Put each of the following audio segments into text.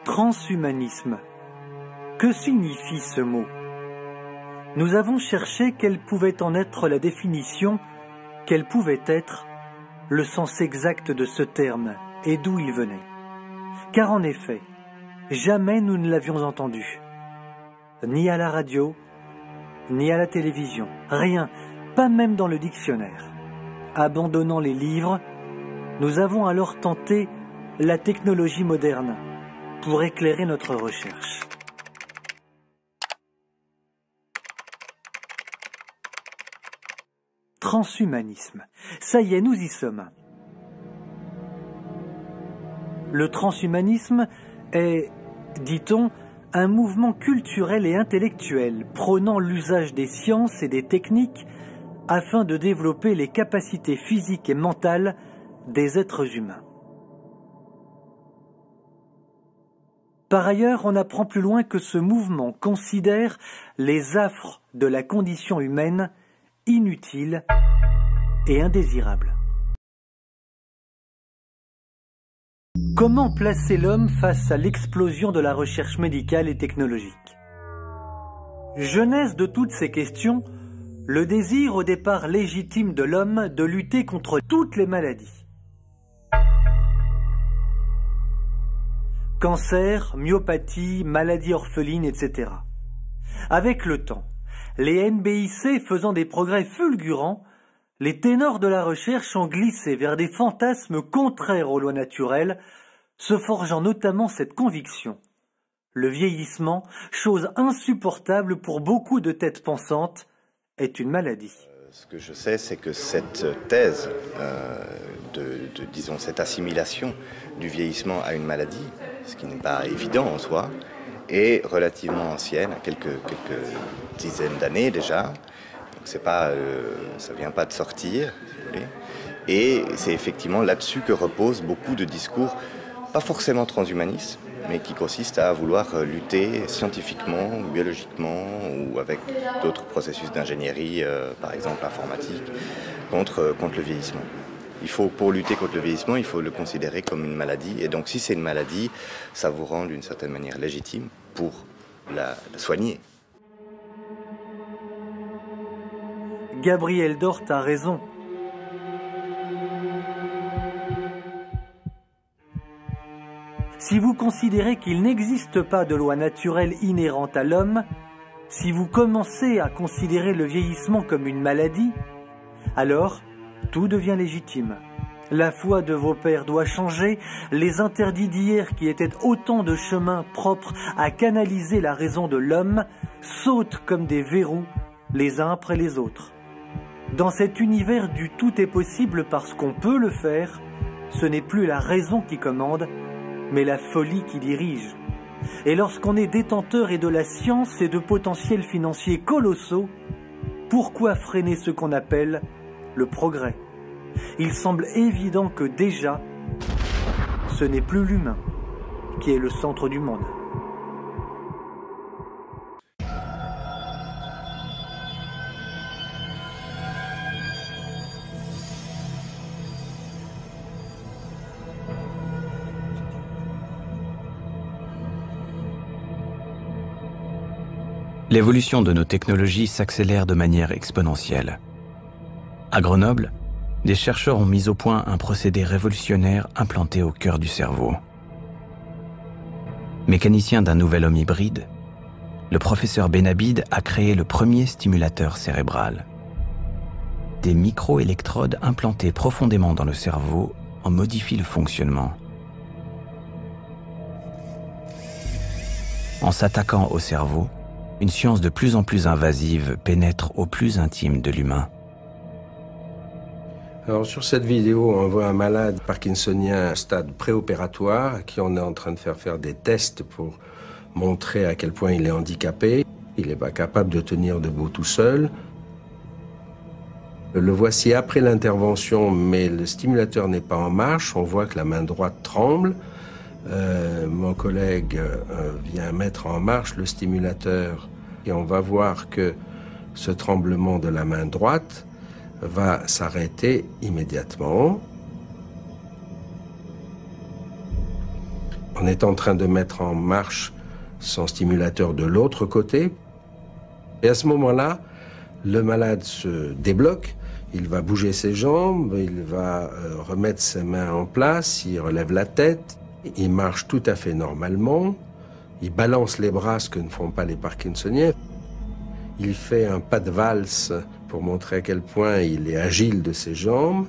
Transhumanisme. Que signifie ce mot? Nous avons cherché quelle pouvait en être la définition, quel pouvait être le sens exact de ce terme et d'où il venait. Car en effet, jamais nous ne l'avions entendu. Ni à la radio, ni à la télévision. Rien, pas même dans le dictionnaire. Abandonnant les livres, nous avons alors tenté la technologie moderne pour éclairer notre recherche. Transhumanisme. Ça y est, nous y sommes. Le transhumanisme est, dit-on, un mouvement culturel et intellectuel prônant l'usage des sciences et des techniques afin de développer les capacités physiques et mentales des êtres humains. Par ailleurs, on apprend plus loin que ce mouvement considère les affres de la condition humaine inutiles et indésirables. Comment placer l'homme face à l'explosion de la recherche médicale et technologique? Genèse de toutes ces questions, le désir au départ légitime de l'homme de lutter contre toutes les maladies. Cancer, myopathie, maladies orphelines, etc. Avec le temps, les NBIC faisant des progrès fulgurants, les ténors de la recherche ont glissé vers des fantasmes contraires aux lois naturelles, se forgeant notamment cette conviction. Le vieillissement, chose insupportable pour beaucoup de têtes pensantes, est une maladie. Ce que je sais, c'est que cette thèse disons, cette assimilation du vieillissement à une maladie, ce qui n'est pas évident en soi, est relativement ancienne, à quelques dizaines d'années déjà. Donc c'est pas, ça vient pas de sortir, si vous voulez. Et c'est effectivement là-dessus que reposent beaucoup de discours, pas forcément transhumanistes, mais qui consistent à vouloir lutter scientifiquement, biologiquement ou avec d'autres processus d'ingénierie, par exemple informatique, contre le vieillissement. Pour lutter contre le vieillissement, il faut le considérer comme une maladie. Et donc si c'est une maladie, ça vous rend d'une certaine manière légitime pour la soigner. Gabriel Dort a raison. Si vous considérez qu'il n'existe pas de loi naturelle inhérente à l'homme, si vous commencez à considérer le vieillissement comme une maladie, alors tout devient légitime. La foi de vos pères doit changer, les interdits d'hier qui étaient autant de chemins propres à canaliser la raison de l'homme sautent comme des verrous les uns après les autres. Dans cet univers du tout est possible parce qu'on peut le faire, ce n'est plus la raison qui commande, mais la folie qui dirige. Et lorsqu'on est détenteur et de la science et de potentiels financiers colossaux, pourquoi freiner ce qu'on appelle le progrès? Il semble évident que déjà, ce n'est plus l'humain qui est le centre du monde. L'évolution de nos technologies s'accélère de manière exponentielle. À Grenoble, des chercheurs ont mis au point un procédé révolutionnaire implanté au cœur du cerveau. Mécanicien d'un nouvel homme hybride, le professeur Benabid a créé le premier stimulateur cérébral. Des microélectrodes implantées profondément dans le cerveau en modifient le fonctionnement. En s'attaquant au cerveau, une science de plus en plus invasive pénètre au plus intime de l'humain. Alors sur cette vidéo, on voit un malade parkinsonien stade préopératoire à qui on est en train de faire des tests pour montrer à quel point il est handicapé. Il n'est pas capable de tenir debout tout seul. Le voici après l'intervention, mais le stimulateur n'est pas en marche. On voit que la main droite tremble. Mon collègue vient mettre en marche le stimulateur et on va voir que ce tremblement de la main droite va s'arrêter immédiatement. On On est en train de mettre en marche son stimulateur de l'autre côté. Et à ce moment-là, le malade se débloque, il va bouger ses jambes, il va remettre ses mains en place, il relève la tête, il marche tout à fait normalement, il balance les bras, ce que ne font pas les Parkinsoniens. Il fait un pas de valse pour montrer à quel point il est agile de ses jambes.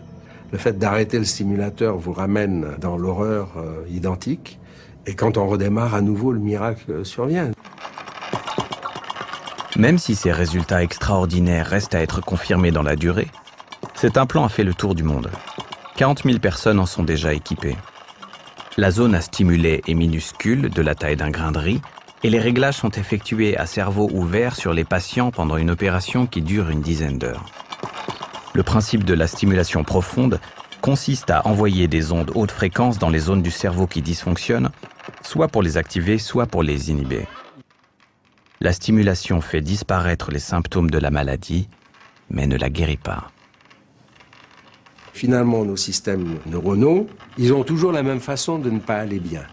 Le fait d'arrêter le stimulateur vous ramène dans l'horreur identique. Et quand on redémarre à nouveau, le miracle survient. Même si ces résultats extraordinaires restent à être confirmés dans la durée, cet implant a fait le tour du monde. 40 000 personnes en sont déjà équipées. La zone à stimuler est minuscule, de la taille d'un grain de riz, et les réglages sont effectués à cerveau ouvert sur les patients pendant une opération qui dure une dizaine d'heures. Le principe de la stimulation profonde consiste à envoyer des ondes haute fréquence dans les zones du cerveau qui dysfonctionnent, soit pour les activer, soit pour les inhiber. La stimulation fait disparaître les symptômes de la maladie, mais ne la guérit pas. Finalement, nos systèmes neuronaux, ils ont toujours la même façon de ne pas aller bien.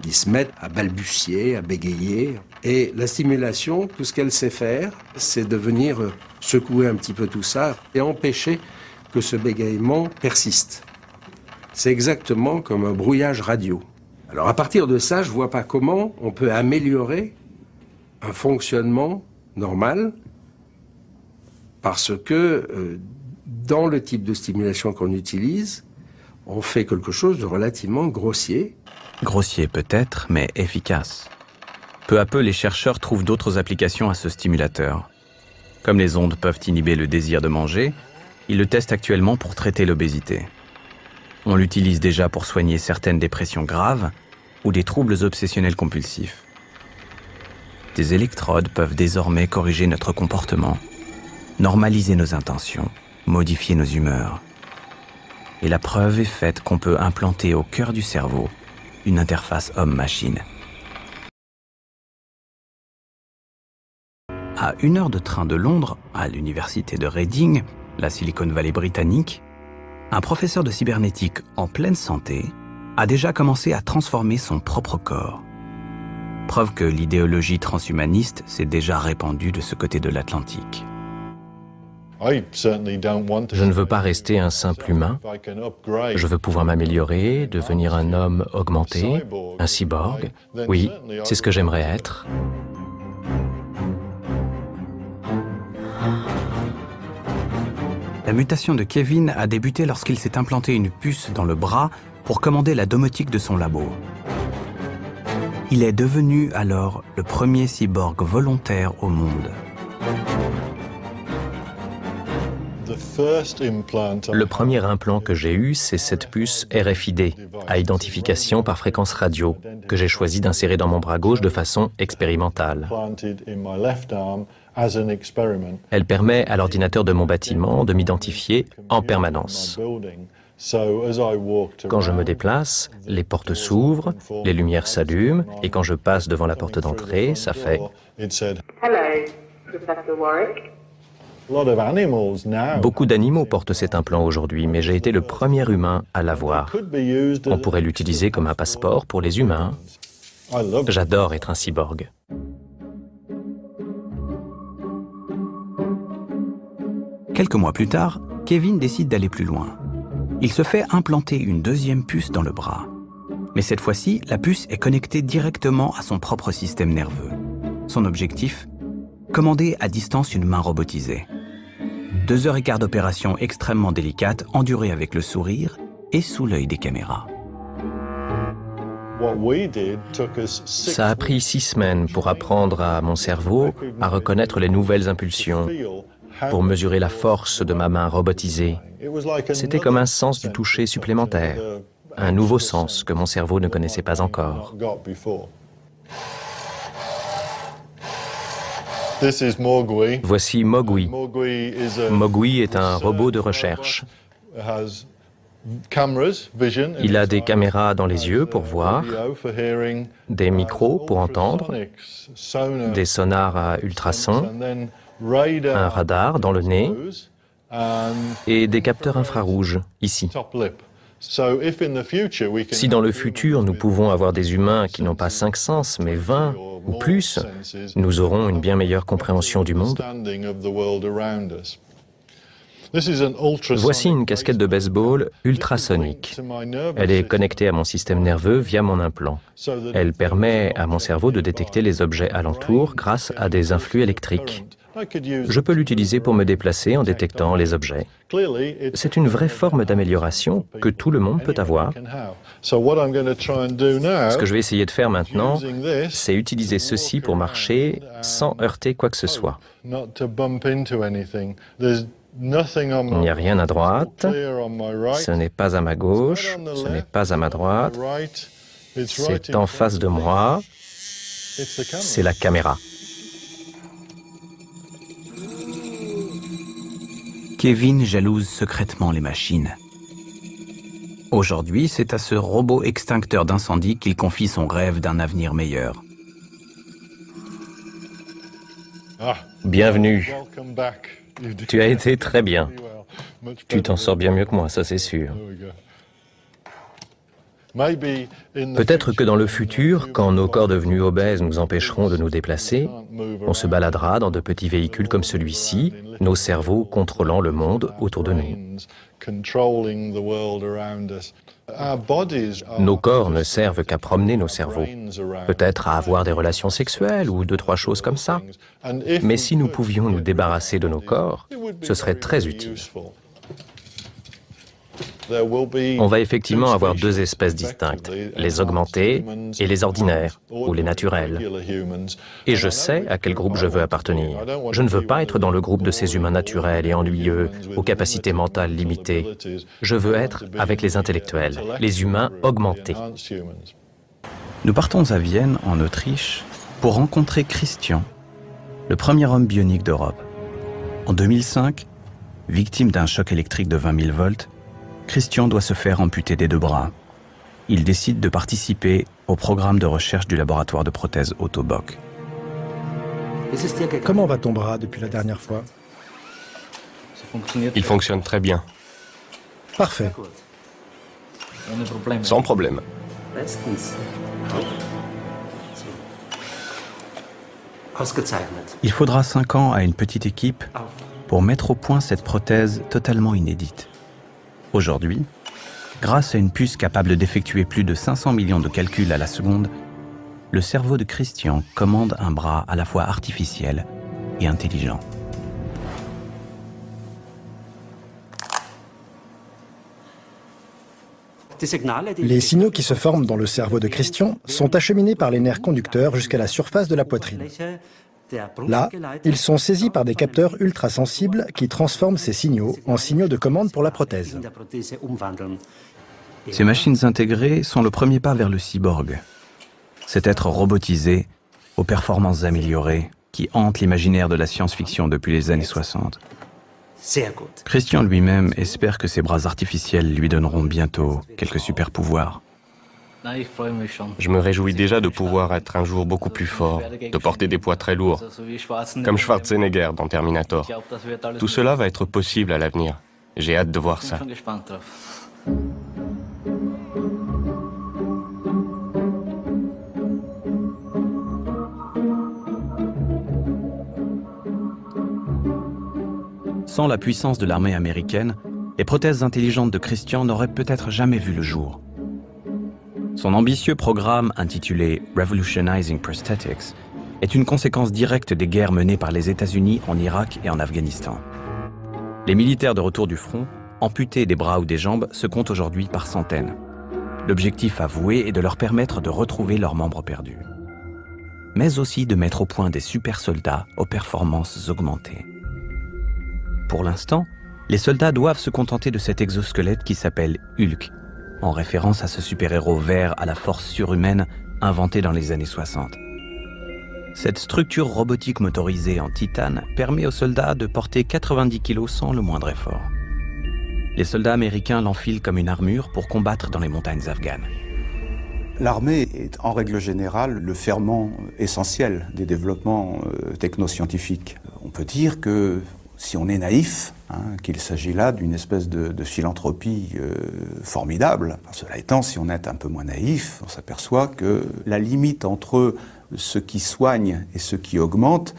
Ils se mettent à balbutier, à bégayer. Et la stimulation, tout ce qu'elle sait faire, c'est de venir secouer un petit peu tout ça et empêcher que ce bégaiement persiste. C'est exactement comme un brouillage radio. Alors à partir de ça, je ne vois pas comment on peut améliorer un fonctionnement normal parce que dans le type de stimulation qu'on utilise, on fait quelque chose de relativement grossier. Grossier peut-être, mais efficace. Peu à peu, les chercheurs trouvent d'autres applications à ce stimulateur. Comme les ondes peuvent inhiber le désir de manger, ils le testent actuellement pour traiter l'obésité. On l'utilise déjà pour soigner certaines dépressions graves ou des troubles obsessionnels compulsifs. Des électrodes peuvent désormais corriger notre comportement, normaliser nos intentions, modifier nos humeurs. Et la preuve est faite qu'on peut implanter au cœur du cerveau une interface homme-machine. À 1 heure de train de Londres, à l'université de Reading, la Silicon Valley britannique, un professeur de cybernétique en pleine santé a déjà commencé à transformer son propre corps. Preuve que l'idéologie transhumaniste s'est déjà répandue de ce côté de l'Atlantique. Je ne veux pas rester un simple humain. Je veux pouvoir m'améliorer, devenir un homme augmenté, un cyborg. Oui, c'est ce que j'aimerais être. La mutation de Kevin a débuté lorsqu'il s'est implanté une puce dans le bras pour commander la domotique de son labo. Il est devenu alors le premier cyborg volontaire au monde. Le premier implant que j'ai eu, c'est cette puce RFID, à identification par fréquence radio, que j'ai choisi d'insérer dans mon bras gauche de façon expérimentale. Elle permet à l'ordinateur de mon bâtiment de m'identifier en permanence. Quand je me déplace, les portes s'ouvrent, les lumières s'allument, et quand je passe devant la porte d'entrée, ça fait « Hello, Professor Warwick. » Beaucoup d'animaux portent cet implant aujourd'hui, mais j'ai été le premier humain à l'avoir. On pourrait l'utiliser comme un passeport pour les humains. J'adore être un cyborg. Quelques mois plus tard, Kevin décide d'aller plus loin. Il se fait implanter une deuxième puce dans le bras. Mais cette fois-ci, la puce est connectée directement à son propre système nerveux. Son objectif ? Commander à distance une main robotisée. 2h15 d'opération extrêmement délicate, endurée avec le sourire et sous l'œil des caméras. Ça a pris 6 semaines pour apprendre à mon cerveau à reconnaître les nouvelles impulsions, pour mesurer la force de ma main robotisée. C'était comme un sens du toucher supplémentaire, un nouveau sens que mon cerveau ne connaissait pas encore. Voici Mogui. Mogui est un robot de recherche. Il a des caméras dans les yeux pour voir, des micros pour entendre, des sonars à ultrasons, un radar dans le nez et des capteurs infrarouges, ici. Si dans le futur nous pouvons avoir des humains qui n'ont pas 5 sens, mais 20 ou plus, nous aurons une bien meilleure compréhension du monde. Voici une casquette de baseball ultrasonique. Elle est connectée à mon système nerveux via mon implant. Elle permet à mon cerveau de détecter les objets alentours grâce à des influx électriques. Je peux l'utiliser pour me déplacer en détectant les objets. C'est une vraie forme d'amélioration que tout le monde peut avoir. Ce que je vais essayer de faire maintenant, c'est utiliser ceci pour marcher sans heurter quoi que ce soit. Il n'y a rien à droite, ce n'est pas à ma gauche, ce n'est pas à ma droite, c'est en face de moi, c'est la caméra. Kevin jalouse secrètement les machines. Aujourd'hui, c'est à ce robot extincteur d'incendie qu'il confie son rêve d'un avenir meilleur. Bienvenue. Tu as été très bien. Tu t'en sors bien mieux que moi, ça c'est sûr. Peut-être que dans le futur, quand nos corps devenus obèses nous empêcheront de nous déplacer, on se baladera dans de petits véhicules comme celui-ci, nos cerveaux contrôlant le monde autour de nous. Nos corps ne servent qu'à promener nos cerveaux, peut-être à avoir des relations sexuelles ou 2-3 choses comme ça. Mais si nous pouvions nous débarrasser de nos corps, ce serait très utile. On va effectivement avoir 2 espèces distinctes, les augmentés et les ordinaires, ou les naturels. Et je sais à quel groupe je veux appartenir. Je ne veux pas être dans le groupe de ces humains naturels et ennuyeux, aux capacités mentales limitées. Je veux être avec les intellectuels, les humains augmentés. Nous partons à Vienne, en Autriche, pour rencontrer Christian, le premier homme bionique d'Europe. En 2005, victime d'un choc électrique de 20 000 volts, Christian doit se faire amputer des 2 bras. Il décide de participer au programme de recherche du laboratoire de prothèses Otto Bock. Comment va ton bras depuis la dernière fois? Il fonctionne très bien. Parfait. Sans problème. Il faudra 5 ans à une petite équipe pour mettre au point cette prothèse totalement inédite. Aujourd'hui, grâce à une puce capable d'effectuer plus de 500 millions de calculs à la seconde, le cerveau de Christian commande un bras à la fois artificiel et intelligent. Les signaux qui se forment dans le cerveau de Christian sont acheminés par les nerfs conducteurs jusqu'à la surface de la poitrine. Là, ils sont saisis par des capteurs ultrasensibles qui transforment ces signaux en signaux de commande pour la prothèse. Ces machines intégrées sont le premier pas vers le cyborg. Cet être robotisé, aux performances améliorées, qui hante l'imaginaire de la science-fiction depuis les années 60. Christian lui-même espère que ses bras artificiels lui donneront bientôt quelques super pouvoirs. Je me réjouis déjà de pouvoir être un jour beaucoup plus fort, de porter des poids très lourds, comme Schwarzenegger dans Terminator. Tout cela va être possible à l'avenir. J'ai hâte de voir ça. Sans la puissance de l'armée américaine, les prothèses intelligentes de Christian n'auraient peut-être jamais vu le jour. Son ambitieux programme intitulé Revolutionizing Prosthetics est une conséquence directe des guerres menées par les États-Unis en Irak et en Afghanistan. Les militaires de retour du front, amputés des bras ou des jambes, se comptent aujourd'hui par centaines. L'objectif avoué est de leur permettre de retrouver leurs membres perdus. Mais aussi de mettre au point des super soldats aux performances augmentées. Pour l'instant, les soldats doivent se contenter de cet exosquelette qui s'appelle Hulk, en référence à ce super-héros vert à la force surhumaine inventé dans les années 60. Cette structure robotique motorisée en titane permet aux soldats de porter 90 kg sans le moindre effort. Les soldats américains l'enfilent comme une armure pour combattre dans les montagnes afghanes. L'armée est en règle générale le ferment essentiel des développements technoscientifiques. On peut dire que si on est naïf, qu'il s'agit là d'une espèce de philanthropie formidable. Cela étant, si on est un peu moins naïf, on s'aperçoit que la limite entre ce qui soigne et ce qui augmente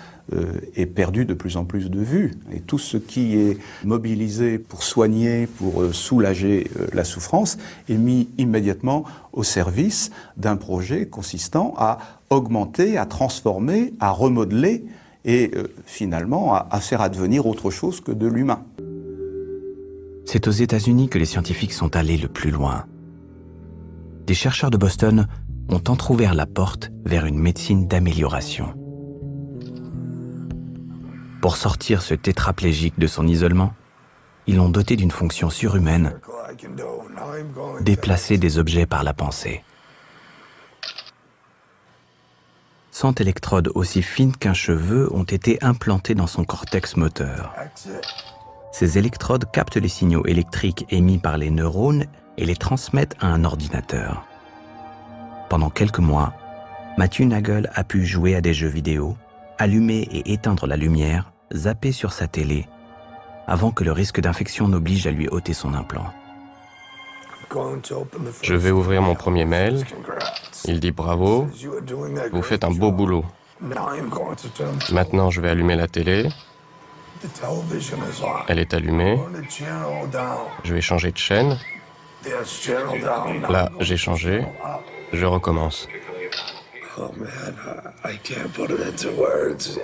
est perdu de plus en plus de vue. Et tout ce qui est mobilisé pour soigner, pour soulager la souffrance, est mis immédiatement au service d'un projet consistant à augmenter, à transformer, à remodeler et finalement à faire advenir autre chose que de l'humain. C'est aux États-Unis que les scientifiques sont allés le plus loin. Des chercheurs de Boston ont entrouvert la porte vers une médecine d'amélioration. Pour sortir ce tétraplégique de son isolement, ils l'ont doté d'une fonction surhumaine, déplacer des objets par la pensée. 100 électrodes aussi fines qu'un cheveu ont été implantées dans son cortex moteur. Ces électrodes captent les signaux électriques émis par les neurones et les transmettent à un ordinateur. Pendant quelques mois, Matthew Nagle a pu jouer à des jeux vidéo, allumer et éteindre la lumière, zapper sur sa télé, avant que le risque d'infection n'oblige à lui ôter son implant. Je vais ouvrir mon premier mail. Il dit bravo, vous faites un beau boulot. Maintenant, je vais allumer la télé. Elle est allumée. Je vais changer de chaîne. Là, j'ai changé. Je recommence.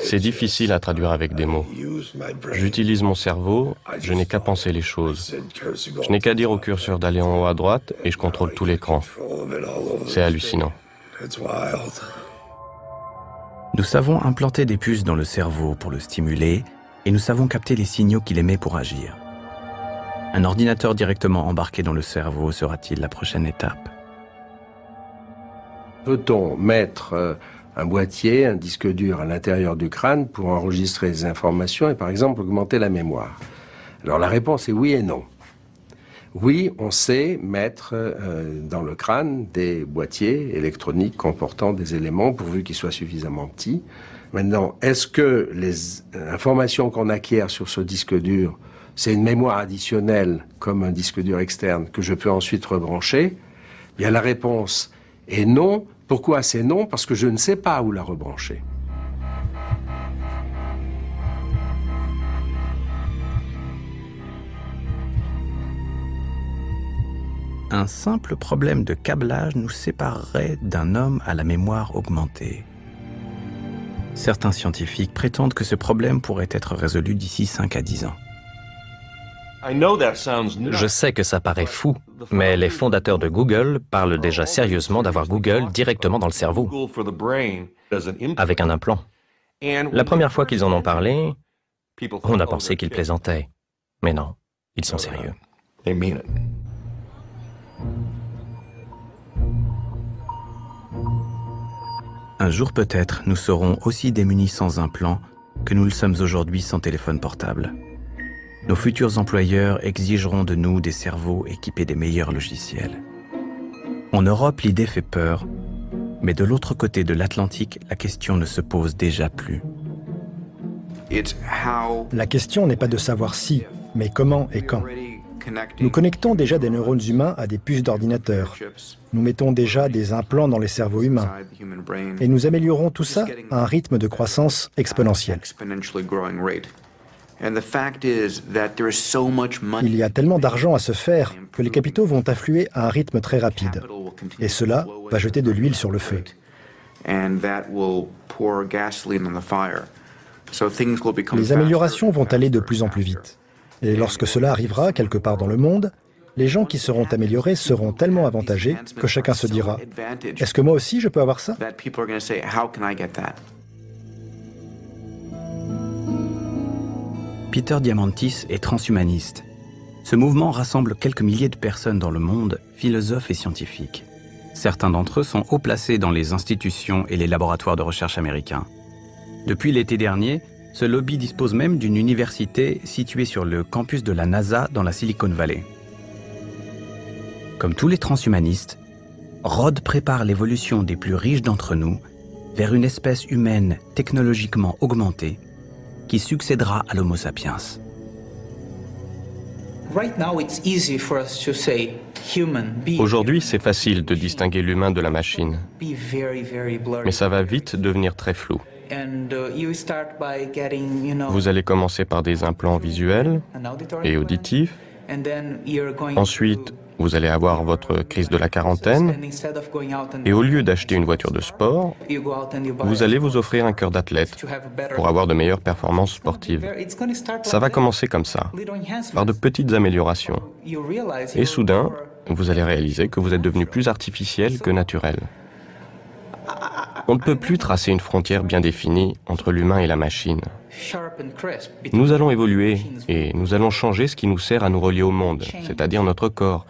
C'est difficile à traduire avec des mots. J'utilise mon cerveau, je n'ai qu'à penser les choses. Je n'ai qu'à dire au curseur d'aller en haut à droite et je contrôle tout l'écran. C'est hallucinant. Nous savons implanter des puces dans le cerveau pour le stimuler et nous savons capter les signaux qu'il émet pour agir. Un ordinateur directement embarqué dans le cerveau sera-t-il la prochaine étape ? Peut-on mettre un boîtier, un disque dur à l'intérieur du crâne pour enregistrer les informations et par exemple augmenter la mémoire? Alors la réponse est oui et non. Oui, on sait mettre dans le crâne des boîtiers électroniques comportant des éléments pourvu qu'ils soient suffisamment petits. Maintenant, est-ce que les informations qu'on acquiert sur ce disque dur, c'est une mémoire additionnelle comme un disque dur externe que je peux ensuite rebrancher? Bien, la réponse est non. Pourquoi c'est non? Parce que je ne sais pas où la rebrancher. Un simple problème de câblage nous séparerait d'un homme à la mémoire augmentée. Certains scientifiques prétendent que ce problème pourrait être résolu d'ici 5 à 10 ans. Je sais que ça paraît fou, mais les fondateurs de Google parlent déjà sérieusement d'avoir Google directement dans le cerveau, avec un implant. La première fois qu'ils en ont parlé, on a pensé qu'ils plaisantaient. Mais non, ils sont sérieux. Un jour peut-être, nous serons aussi démunis sans implant que nous le sommes aujourd'hui sans téléphone portable. Nos futurs employeurs exigeront de nous des cerveaux équipés des meilleurs logiciels. En Europe, l'idée fait peur, mais de l'autre côté de l'Atlantique, la question ne se pose déjà plus. La question n'est pas de savoir si, mais comment et quand. Nous connectons déjà des neurones humains à des puces d'ordinateur. Nous mettons déjà des implants dans les cerveaux humains. Et nous améliorons tout ça à un rythme de croissance exponentielle. Il y a tellement d'argent à se faire que les capitaux vont affluer à un rythme très rapide. Et cela va jeter de l'huile sur le feu. Les améliorations vont aller de plus en plus vite. Et lorsque cela arrivera quelque part dans le monde, les gens qui seront améliorés seront tellement avantagés que chacun se dira « Est-ce que moi aussi je peux avoir ça ?» Peter Diamandis est transhumaniste. Ce mouvement rassemble quelques milliers de personnes dans le monde, philosophes et scientifiques. Certains d'entre eux sont haut placés dans les institutions et les laboratoires de recherche américains. Depuis l'été dernier, ce lobby dispose même d'une université située sur le campus de la NASA dans la Silicon Valley. Comme tous les transhumanistes, Rod prépare l'évolution des plus riches d'entre nous vers une espèce humaine technologiquement augmentée qui succédera à l'Homo sapiens. Aujourd'hui, c'est facile de distinguer l'humain de la machine, mais ça va vite devenir très flou. Vous allez commencer par des implants visuels et auditifs. Ensuite, vous allez avoir votre crise de la quarantaine. Et au lieu d'acheter une voiture de sport, vous allez vous offrir un cœur d'athlète pour avoir de meilleures performances sportives. Ça va commencer comme ça, par de petites améliorations. Et soudain, vous allez réaliser que vous êtes devenu plus artificiel que naturel. On ne peut plus tracer une frontière bien définie entre l'humain et la machine. Nous allons évoluer et nous allons changer ce qui nous sert à nous relier au monde, c'est-à-dire notre corps.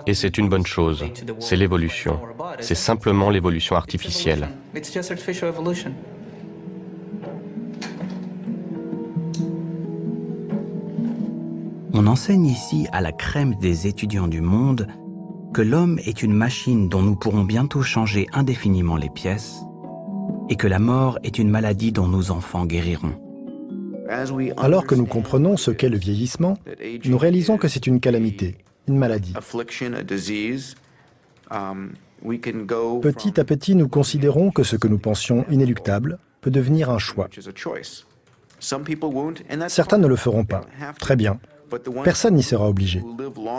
Et c'est une bonne chose, c'est l'évolution. C'est simplement l'évolution artificielle. On enseigne ici à la crème des étudiants du monde que l'homme est une machine dont nous pourrons bientôt changer indéfiniment les pièces et que la mort est une maladie dont nos enfants guériront. Alors que nous comprenons ce qu'est le vieillissement, nous réalisons que c'est une calamité, une maladie. Petit à petit, nous considérons que ce que nous pensions inéluctable peut devenir un choix. Certains ne le feront pas. Très bien. Personne n'y sera obligé.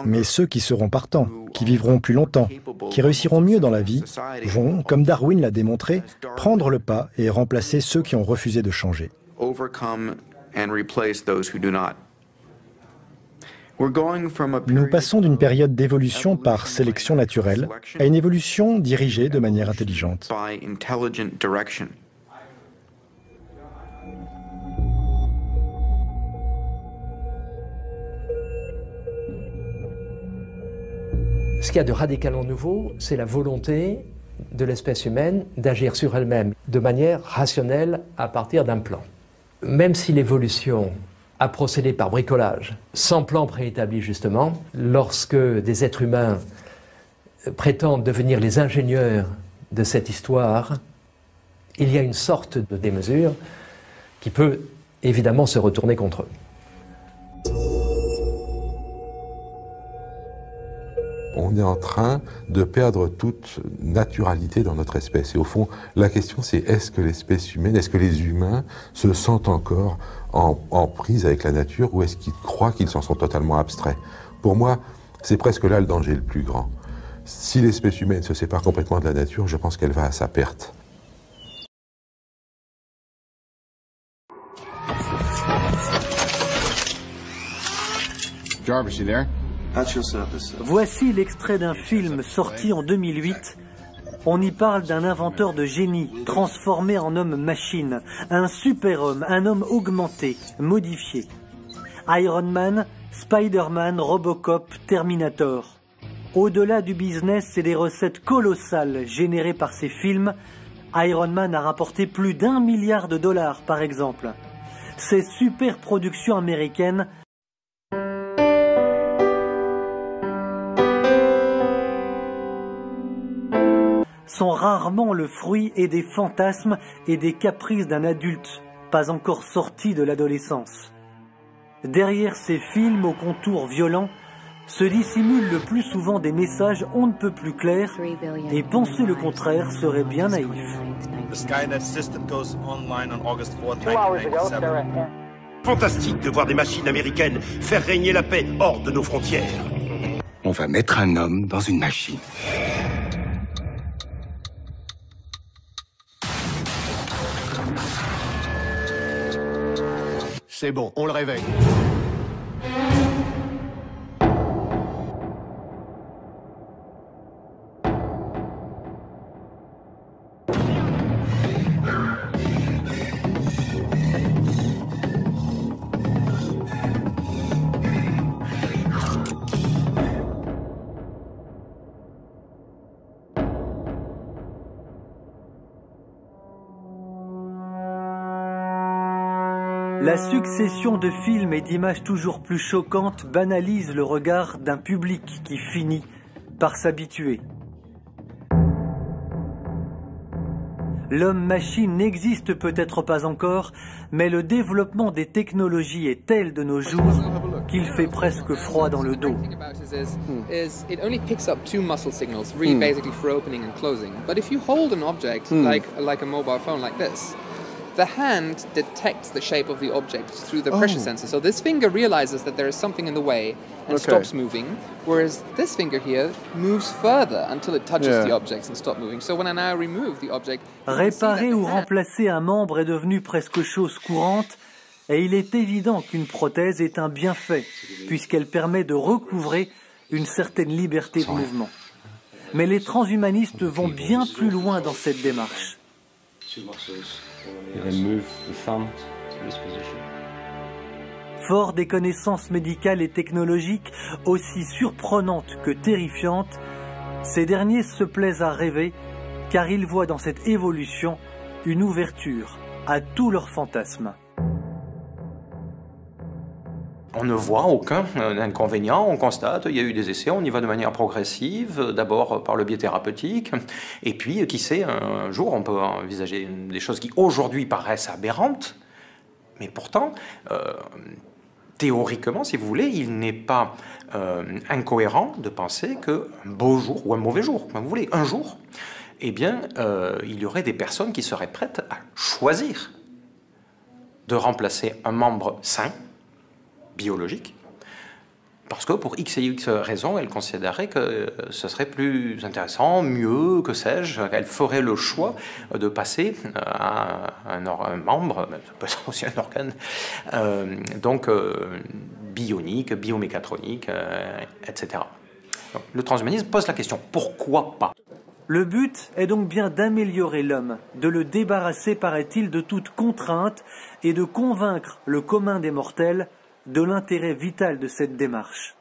Mais ceux qui seront partants, qui vivront plus longtemps, qui réussiront mieux dans la vie, vont, comme Darwin l'a démontré, prendre le pas et remplacer ceux qui ont refusé de changer. Nous passons d'une période d'évolution par sélection naturelle à une évolution dirigée de manière intelligente. Ce qu'il y a de radicalement nouveau, c'est la volonté de l'espèce humaine d'agir sur elle-même de manière rationnelle à partir d'un plan. Même si l'évolution a procédé par bricolage, sans plan préétabli justement, lorsque des êtres humains prétendent devenir les ingénieurs de cette histoire, il y a une sorte de démesure qui peut évidemment se retourner contre eux. On est en train de perdre toute naturalité dans notre espèce. Et au fond, la question c'est est-ce que l'espèce humaine, est-ce que les humains se sentent encore en prise avec la nature ou est-ce qu'ils croient qu'ils s'en sont totalement abstraits? Pour moi, c'est presque là le danger le plus grand. Si l'espèce humaine se sépare complètement de la nature, je pense qu'elle va à sa perte. Jarvis, you there? Voici l'extrait d'un film sorti en 2008. On y parle d'un inventeur de génie, transformé en homme-machine, un super-homme, un homme augmenté, modifié. Iron Man, Spider-Man, Robocop, Terminator. Au-delà du business et des recettes colossales générées par ces films, Iron Man a rapporté plus d'1 milliard de dollars par exemple. Ces super productions américaines sont rarement le fruit et des fantasmes et des caprices d'un adulte, pas encore sorti de l'adolescence. Derrière ces films aux contours violents, se dissimulent le plus souvent des messages on ne peut plus clairs, et penser le contraire serait bien naïf. Fantastique de voir des machines américaines faire régner la paix hors de nos frontières. On va mettre un homme dans une machine. C'est bon, on le réveille. La succession de films et d'images toujours plus choquantes banalise le regard d'un public qui finit par s'habituer. L'homme-machine n'existe peut-être pas encore, mais le développement des technologies est tel de nos jours qu'il fait presque froid dans le dos. It only picks up 2 muscle signals, really basically for opening and closing. But if you hold an object like a mobile phone like this, the hand detects the shape of the object through the pressure sensor. So this finger realizes that there is something in the way and stops moving, whereas this finger here moves further until it touches the objects and stops moving. So when I now remove the object, réparer ou remplacer un membre est devenu presque chose courante, et il est évident qu'une prothèse est un bienfait, puisqu'elle permet de recouvrer une certaine liberté de mouvement. Mais les transhumanistes vont bien plus loin dans cette démarche. Fort des connaissances médicales et technologiques aussi surprenantes que terrifiantes, ces derniers se plaisent à rêver car ils voient dans cette évolution une ouverture à tous leurs fantasmes. On ne voit aucun inconvénient, on constate, il y a eu des essais, on y va de manière progressive, d'abord par le biais thérapeutique, et puis, qui sait, un jour on peut envisager des choses qui aujourd'hui paraissent aberrantes, mais pourtant, théoriquement, si vous voulez, il n'est pas incohérent de penser qu'un beau jour, ou un mauvais jour, comme vous voulez, un jour, eh bien, il y aurait des personnes qui seraient prêtes à choisir de remplacer un membre sain, biologique, parce que pour X et X raisons, elle considérait que ce serait plus intéressant, mieux, que sais-je, elle ferait le choix de passer à un membre, ça peut être aussi un organe, bionique, biomécatronique, etc. Donc, le transhumanisme pose la question, pourquoi pas ? Le but est donc bien d'améliorer l'homme, de le débarrasser, paraît-il, de toute contrainte et de convaincre le commun des mortels de l'intérêt vital de cette démarche.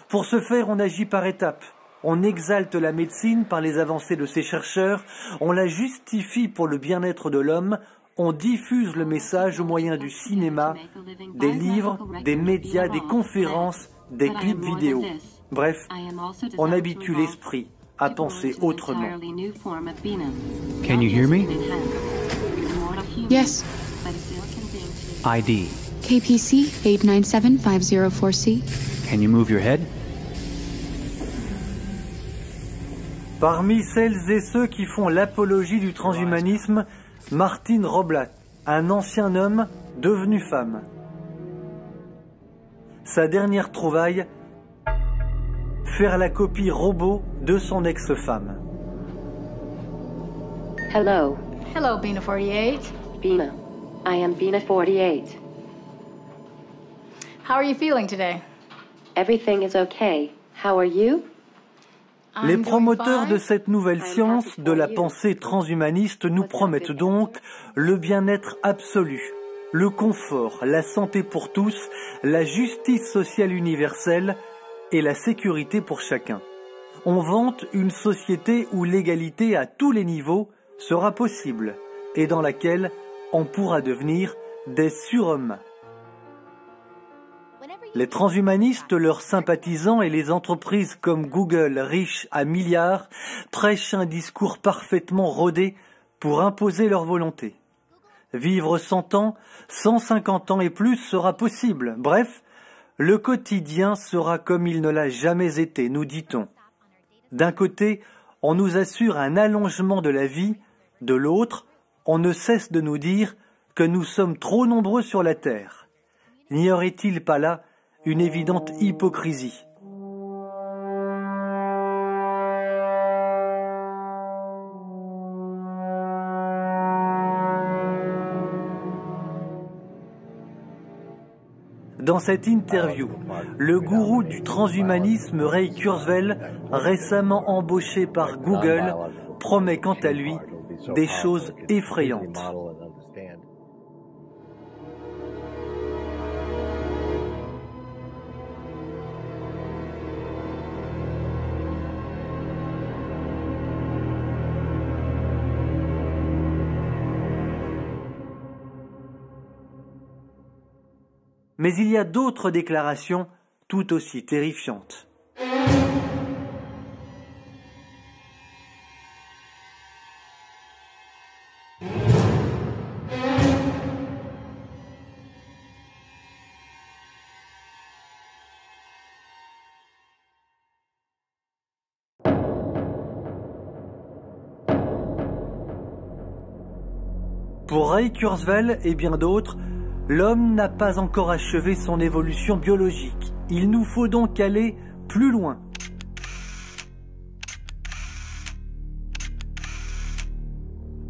Pour ce faire, on agit par étapes. On exalte la médecine par les avancées de ses chercheurs, on la justifie pour le bien-être de l'homme, on diffuse le message au moyen du cinéma, des livres, des médias, des conférences, des clips vidéo. Bref, on habitue l'esprit à penser autrement. Can you hear me? Yes. ID. KPC 897504C. Can you move your head? Parmi celles et ceux qui font l'apologie du transhumanisme, Martine Roblat, un ancien homme devenu femme. Sa dernière trouvaille, faire la copie robot de son ex-femme. Hello. Hello, Bina48. Bina. I am Bina48. How are you feeling today? Everything is okay. How are you? Les promoteurs de cette nouvelle science, de la pensée transhumaniste, nous promettent donc le bien-être absolu, le confort, la santé pour tous, la justice sociale universelle et la sécurité pour chacun. On vante une société où l'égalité à tous les niveaux sera possible et dans laquelle on pourra devenir des surhommes. Les transhumanistes, leurs sympathisants et les entreprises comme Google, riches à milliards, prêchent un discours parfaitement rodé pour imposer leur volonté. Vivre 100 ans, 150 ans et plus sera possible. Bref, le quotidien sera comme il ne l'a jamais été, nous dit-on. D'un côté, on nous assure un allongement de la vie, de l'autre, on ne cesse de nous dire que nous sommes trop nombreux sur la Terre. N'y aurait-il pas là une évidente hypocrisie? Dans cette interview, le gourou du transhumanisme Ray Kurzweil, récemment embauché par Google, promet quant à lui des choses effrayantes. Mais il y a d'autres déclarations tout aussi terrifiantes. Pour Ray Kurzweil et bien d'autres, l'homme n'a pas encore achevé son évolution biologique. Il nous faut donc aller plus loin.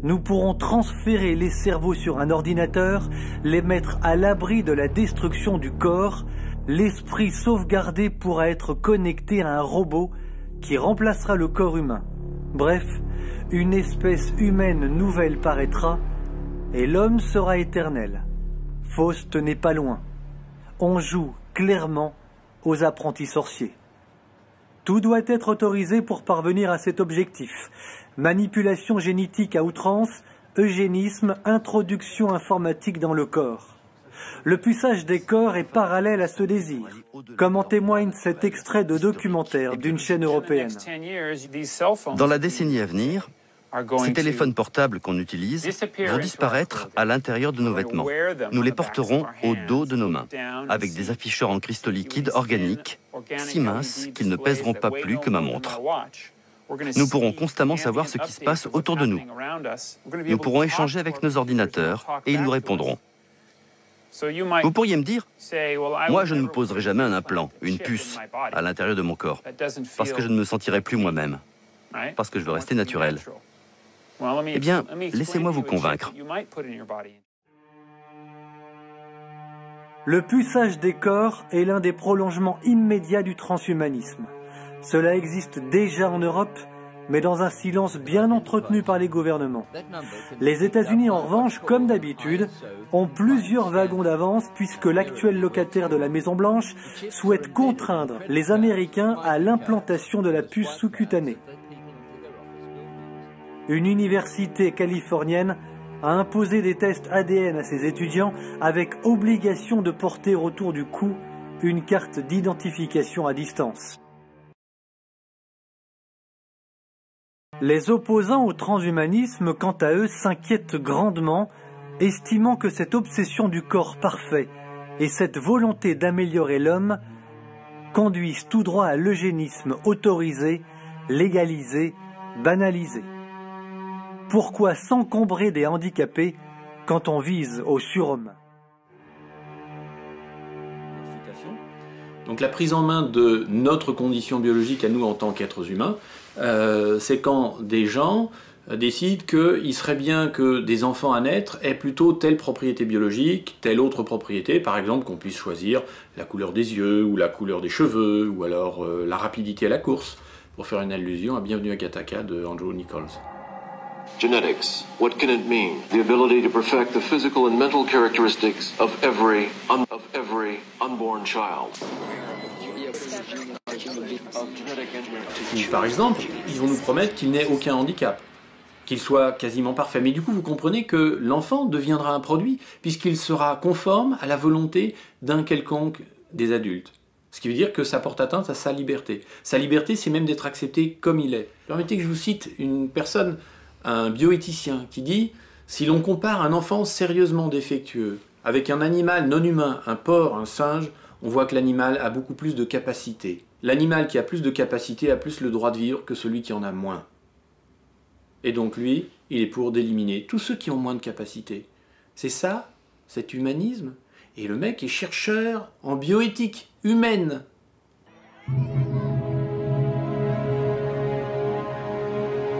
Nous pourrons transférer les cerveaux sur un ordinateur, les mettre à l'abri de la destruction du corps. L'esprit sauvegardé pourra être connecté à un robot qui remplacera le corps humain. Bref, une espèce humaine nouvelle paraîtra et l'homme sera éternel. Faust n'est pas loin. On joue clairement aux apprentis sorciers. Tout doit être autorisé pour parvenir à cet objectif. Manipulation génétique à outrance, eugénisme, introduction informatique dans le corps. Le puçage des corps est parallèle à ce désir, comme en témoigne cet extrait de documentaire d'une chaîne européenne. Dans la décennie à venir, ces téléphones portables qu'on utilise vont disparaître à l'intérieur de nos vêtements. Nous les porterons au dos de nos mains, avec des afficheurs en cristaux liquides organiques, si minces qu'ils ne pèseront pas plus que ma montre. Nous pourrons constamment savoir ce qui se passe autour de nous. Nous pourrons échanger avec nos ordinateurs et ils nous répondront. Vous pourriez me dire, moi je ne me poserai jamais un implant, une puce, à l'intérieur de mon corps, parce que je ne me sentirai plus moi-même, parce que je veux rester naturel. Eh bien, laissez-moi vous convaincre. Le puçage des corps est l'un des prolongements immédiats du transhumanisme. Cela existe déjà en Europe, mais dans un silence bien entretenu par les gouvernements. Les États-Unis, en revanche, comme d'habitude, ont plusieurs wagons d'avance puisque l'actuel locataire de la Maison-Blanche souhaite contraindre les Américains à l'implantation de la puce sous-cutanée. Une université californienne a imposé des tests ADN à ses étudiants avec obligation de porter autour du cou une carte d'identification à distance. Les opposants au transhumanisme, quant à eux, s'inquiètent grandement, estimant que cette obsession du corps parfait et cette volonté d'améliorer l'homme conduisent tout droit à l'eugénisme autorisé, légalisé, banalisé. Pourquoi s'encombrer des handicapés quand on vise au surhomme? Donc la prise en main de notre condition biologique à nous en tant qu'êtres humains, c'est quand des gens décident qu'il serait bien que des enfants à naître aient plutôt telle propriété biologique, telle autre propriété, par exemple qu'on puisse choisir la couleur des yeux ou la couleur des cheveux ou alors la rapidité à la course, pour faire une allusion à Bienvenue à Gattaca de Andrew Nichols. Genetics, what can it mean? The ability to perfect the physical and mental characteristics of every unborn child. Par exemple, ils vont nous promettre qu'il n'ait aucun handicap, qu'il soit quasiment parfait. Mais du coup, vous comprenez que l'enfant deviendra un produit, puisqu'il sera conforme à la volonté d'un quelconque des adultes. Ce qui veut dire que ça porte atteinte à sa liberté. Sa liberté, c'est même d'être accepté comme il est. Permettez que je vous cite une personne, un bioéthicien, qui dit « Si l'on compare un enfant sérieusement défectueux avec un animal non humain, un porc, un singe, on voit que l'animal a beaucoup plus de capacité. L'animal qui a plus de capacité a plus le droit de vivre que celui qui en a moins. Et donc lui, il est pour d'éliminer tous ceux qui ont moins de capacité. C'est ça, cet humanisme. Et le mec est chercheur en bioéthique humaine.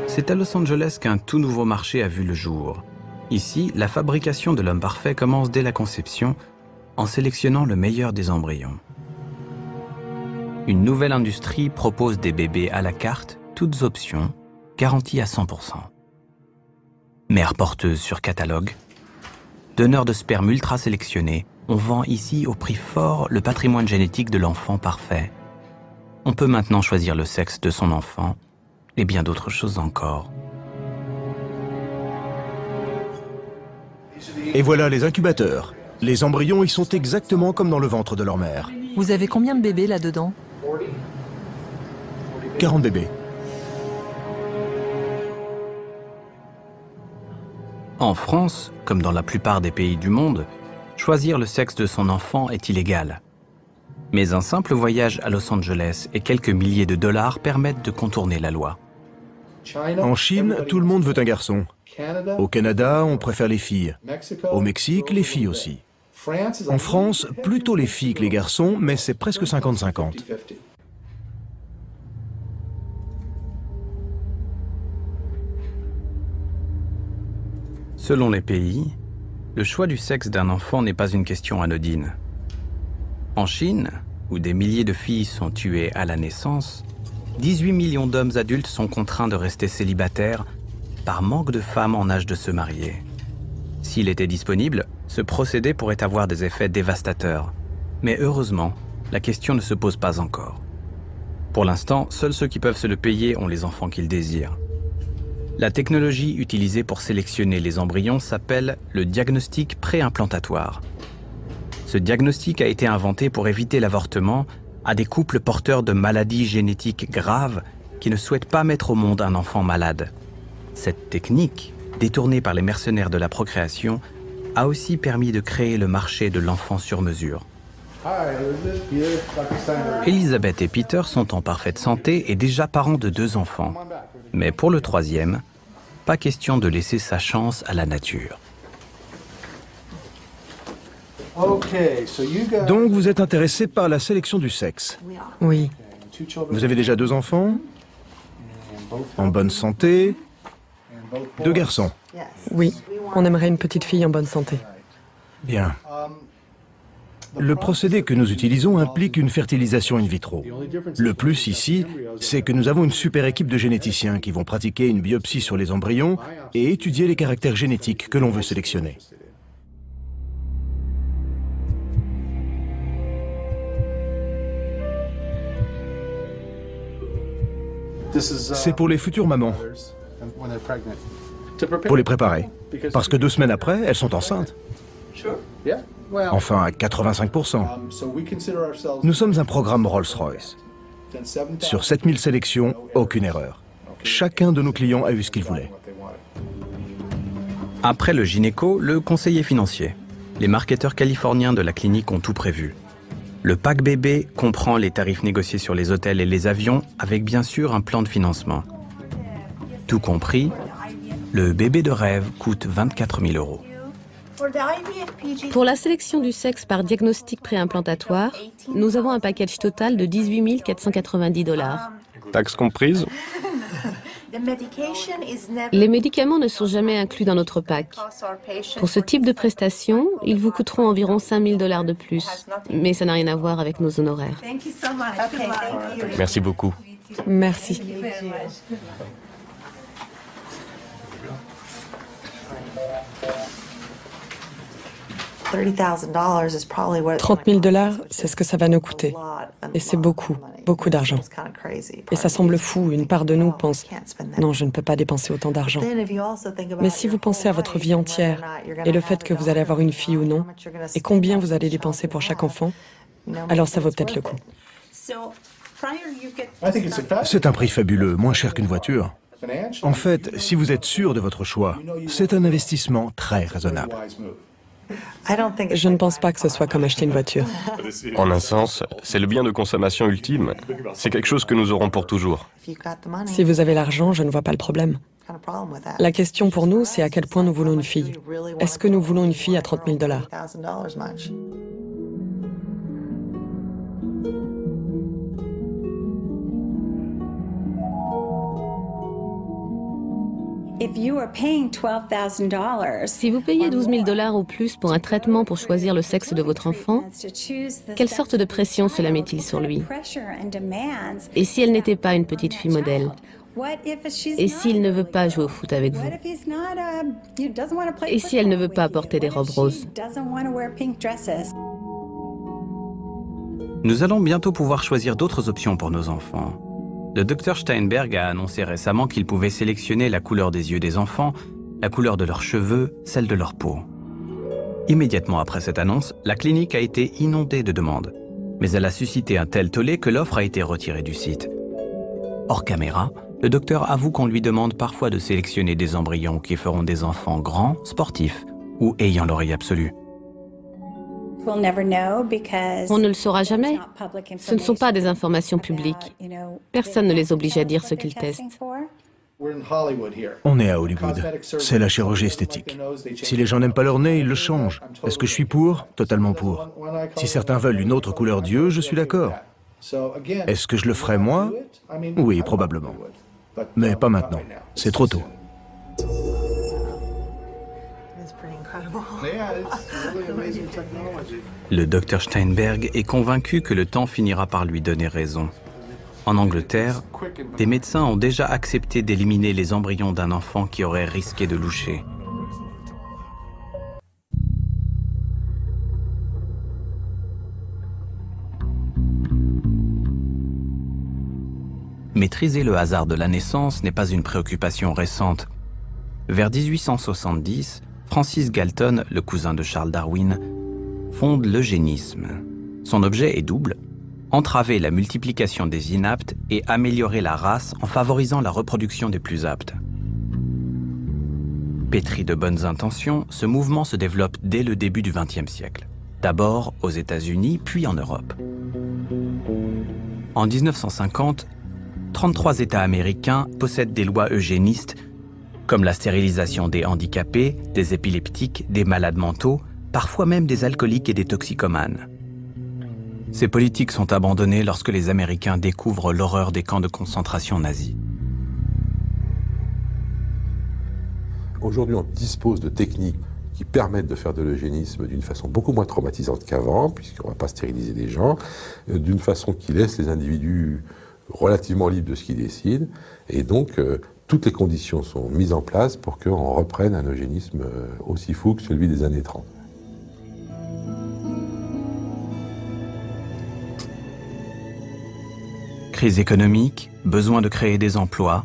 C'est à Los Angeles qu'un tout nouveau marché a vu le jour. Ici, la fabrication de l'homme parfait commence dès la conception, en sélectionnant le meilleur des embryons. Une nouvelle industrie propose des bébés à la carte, toutes options, garanties à 100%. Mère porteuse sur catalogue, donneur de sperme ultra sélectionné, on vend ici au prix fort le patrimoine génétique de l'enfant parfait. On peut maintenant choisir le sexe de son enfant et bien d'autres choses encore. Et voilà les incubateurs. Les embryons y sont exactement comme dans le ventre de leur mère. Vous avez combien de bébés là-dedans? 40 bébés. En France, comme dans la plupart des pays du monde, choisir le sexe de son enfant est illégal. Mais un simple voyage à Los Angeles et quelques milliers de dollars permettent de contourner la loi. En Chine, tout le monde veut un garçon. Au Canada, on préfère les filles. Au Mexique, les filles aussi. En France, plutôt les filles que les garçons, mais c'est presque 50-50. Selon les pays, le choix du sexe d'un enfant n'est pas une question anodine. En Chine, où des milliers de filles sont tuées à la naissance, 18 millions d'hommes adultes sont contraints de rester célibataires par manque de femmes en âge de se marier. S'il était disponible, ce procédé pourrait avoir des effets dévastateurs. Mais heureusement, la question ne se pose pas encore. Pour l'instant, seuls ceux qui peuvent se le payer ont les enfants qu'ils désirent. La technologie utilisée pour sélectionner les embryons s'appelle le diagnostic préimplantatoire. Ce diagnostic a été inventé pour éviter l'avortement à des couples porteurs de maladies génétiques graves qui ne souhaitent pas mettre au monde un enfant malade. Cette technique, détournée par les mercenaires de la procréation, a aussi permis de créer le marché de l'enfant sur mesure. Elisabeth et Peter sont en parfaite santé et déjà parents de 2 enfants. Mais pour le 3e, pas question de laisser sa chance à la nature. Donc vous êtes intéressé par la sélection du sexe. Oui. Vous avez déjà 2 enfants, en bonne santé, 2 garçons. Oui, on aimerait une petite fille en bonne santé. Bien. Le procédé que nous utilisons implique une fertilisation in vitro. Le plus ici, c'est que nous avons une super équipe de généticiens qui vont pratiquer une biopsie sur les embryons et étudier les caractères génétiques que l'on veut sélectionner. C'est pour les futures mamans, pour les préparer. Parce que 2 semaines après, elles sont enceintes. Enfin, à 85%. Nous sommes un programme Rolls-Royce. Sur 7000 sélections, aucune erreur. Chacun de nos clients a eu ce qu'il voulait. Après le gynéco, le conseiller financier. Les marketeurs californiens de la clinique ont tout prévu. Le pack bébé comprend les tarifs négociés sur les hôtels et les avions, avec bien sûr un plan de financement. Tout compris, le bébé de rêve coûte 24 000 €. Pour la sélection du sexe par diagnostic préimplantatoire, nous avons un package total de 18 490 $. Taxes comprises? Les médicaments ne sont jamais inclus dans notre pack. Pour ce type de prestation, ils vous coûteront environ 5 000 $ de plus, mais ça n'a rien à voir avec nos honoraires. Merci beaucoup. Merci. $30 000, c'est ce que ça va nous coûter. Et c'est beaucoup, beaucoup d'argent. Et ça semble fou, une part de nous pense « Non, je ne peux pas dépenser autant d'argent ». Mais si vous pensez à votre vie entière, et le fait que vous allez avoir une fille ou non, et combien vous allez dépenser pour chaque enfant, alors ça vaut peut-être le coup. C'est un prix fabuleux, moins cher qu'une voiture. En fait, si vous êtes sûr de votre choix, c'est un investissement très raisonnable. Je ne pense pas que ce soit comme acheter une voiture. En un sens, c'est le bien de consommation ultime. C'est quelque chose que nous aurons pour toujours. Si vous avez l'argent, je ne vois pas le problème. La question pour nous, c'est à quel point nous voulons une fille. Est-ce que nous voulons une fille à $30 000 ? Si vous payez $12 000 ou plus pour un traitement pour choisir le sexe de votre enfant, quelle sorte de pression cela met-il sur lui? Et si elle n'était pas une petite fille modèle? Et s'il ne veut pas jouer au foot avec vous? Et si elle ne veut pas porter des robes roses? Nous allons bientôt pouvoir choisir d'autres options pour nos enfants. Le Dr Steinberg a annoncé récemment qu'il pouvait sélectionner la couleur des yeux des enfants, la couleur de leurs cheveux, celle de leur peau. Immédiatement après cette annonce, la clinique a été inondée de demandes. Mais elle a suscité un tel tollé que l'offre a été retirée du site. Hors caméra, le docteur avoue qu'on lui demande parfois de sélectionner des embryons qui feront des enfants grands, sportifs ou ayant l'oreille absolue. On ne le saura jamais. Ce ne sont pas des informations publiques. Personne ne les oblige à dire ce qu'ils testent. On est à Hollywood. C'est la chirurgie esthétique. Si les gens n'aiment pas leur nez, ils le changent. Est-ce que je suis pour? Totalement pour. Si certains veulent une autre couleur d'yeux, je suis d'accord. Est-ce que je le ferais moi? Oui, probablement. Mais pas maintenant. C'est trop tôt. Le docteur Steinberg est convaincu que le temps finira par lui donner raison. En Angleterre, des médecins ont déjà accepté d'éliminer les embryons d'un enfant qui aurait risqué de loucher. Maîtriser le hasard de la naissance n'est pas une préoccupation récente. Vers 1870, Francis Galton, le cousin de Charles Darwin, fonde l'eugénisme. Son objet est double: entraver la multiplication des inaptes et améliorer la race en favorisant la reproduction des plus aptes. Pétri de bonnes intentions, ce mouvement se développe dès le début du XXe siècle. D'abord aux États-Unis, puis en Europe. En 1950, 33 États américains possèdent des lois eugénistes, comme la stérilisation des handicapés, des épileptiques, des malades mentaux, parfois même des alcooliques et des toxicomanes. Ces politiques sont abandonnées lorsque les Américains découvrent l'horreur des camps de concentration nazis. Aujourd'hui, on dispose de techniques qui permettent de faire de l'eugénisme d'une façon beaucoup moins traumatisante qu'avant, puisqu'on ne va pas stériliser les gens, d'une façon qui laisse les individus relativement libres de ce qu'ils décident, et donc toutes les conditions sont mises en place pour qu'on reprenne un eugénisme aussi fou que celui des années 30. Crise économique, besoin de créer des emplois,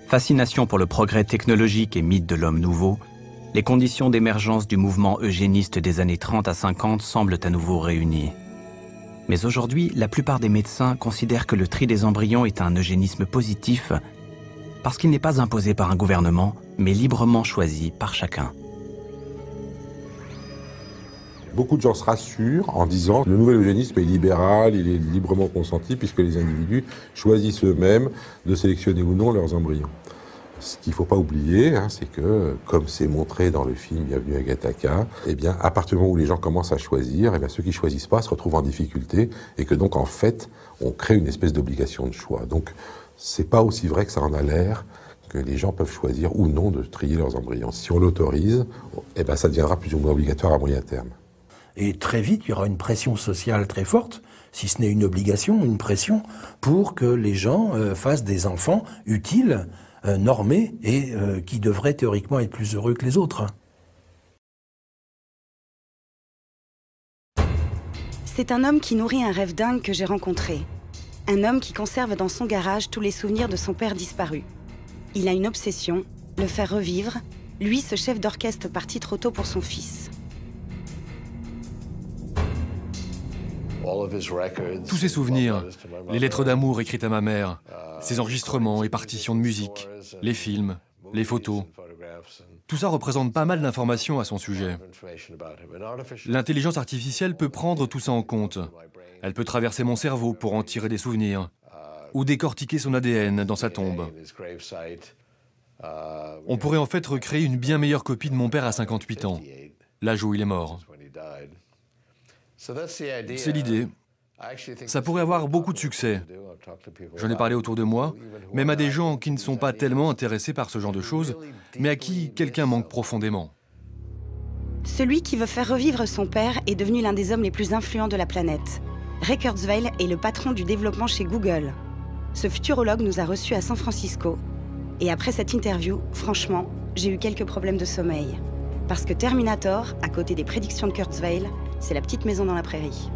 fascination pour le progrès technologique et mythe de l'homme nouveau, les conditions d'émergence du mouvement eugéniste des années 30 à 50 semblent à nouveau réunies. Mais aujourd'hui, la plupart des médecins considèrent que le tri des embryons est un eugénisme positif parce qu'il n'est pas imposé par un gouvernement, mais librement choisi par chacun. Beaucoup de gens se rassurent en disant que le nouvel eugénisme est libéral, il est librement consenti puisque les individus choisissent eux-mêmes de sélectionner ou non leurs embryons. Ce qu'il ne faut pas oublier, c'est que, comme c'est montré dans le film Bienvenue à Gattaca, eh bien, à partir du moment où les gens commencent à choisir, eh bien, ceux qui ne choisissent pas se retrouvent en difficulté et que donc, en fait, on crée une espèce d'obligation de choix. Donc, c'est pas aussi vrai que ça en a l'air, que les gens peuvent choisir ou non de trier leurs embryons. Si on l'autorise, eh bien, ça deviendra plus ou moins obligatoire à moyen terme. Et très vite, il y aura une pression sociale très forte, si ce n'est une obligation, une pression, pour que les gens fassent des enfants utiles, normés, et qui devraient théoriquement être plus heureux que les autres. C'est un homme qui nourrit un rêve dingue que j'ai rencontré. Un homme qui conserve dans son garage tous les souvenirs de son père disparu. Il a une obsession, le faire revivre, lui, ce chef d'orchestre parti trop tôt pour son fils. Tous ses souvenirs, les lettres d'amour écrites à ma mère, ses enregistrements et partitions de musique, les films, les photos. Tout ça représente pas mal d'informations à son sujet. L'intelligence artificielle peut prendre tout ça en compte. Elle peut traverser mon cerveau pour en tirer des souvenirs, ou décortiquer son ADN dans sa tombe. On pourrait en fait recréer une bien meilleure copie de mon père à 58 ans, l'âge où il est mort. C'est l'idée. Ça pourrait avoir beaucoup de succès. J'en ai parlé autour de moi, même à des gens qui ne sont pas tellement intéressés par ce genre de choses, mais à qui quelqu'un manque profondément. Celui qui veut faire revivre son père est devenu l'un des hommes les plus influents de la planète. Ray Kurzweil est le patron du développement chez Google. Ce futurologue nous a reçus à San Francisco. Et après cette interview, franchement, j'ai eu quelques problèmes de sommeil. Parce que Terminator, à côté des prédictions de Kurzweil, c'est la petite maison dans la prairie.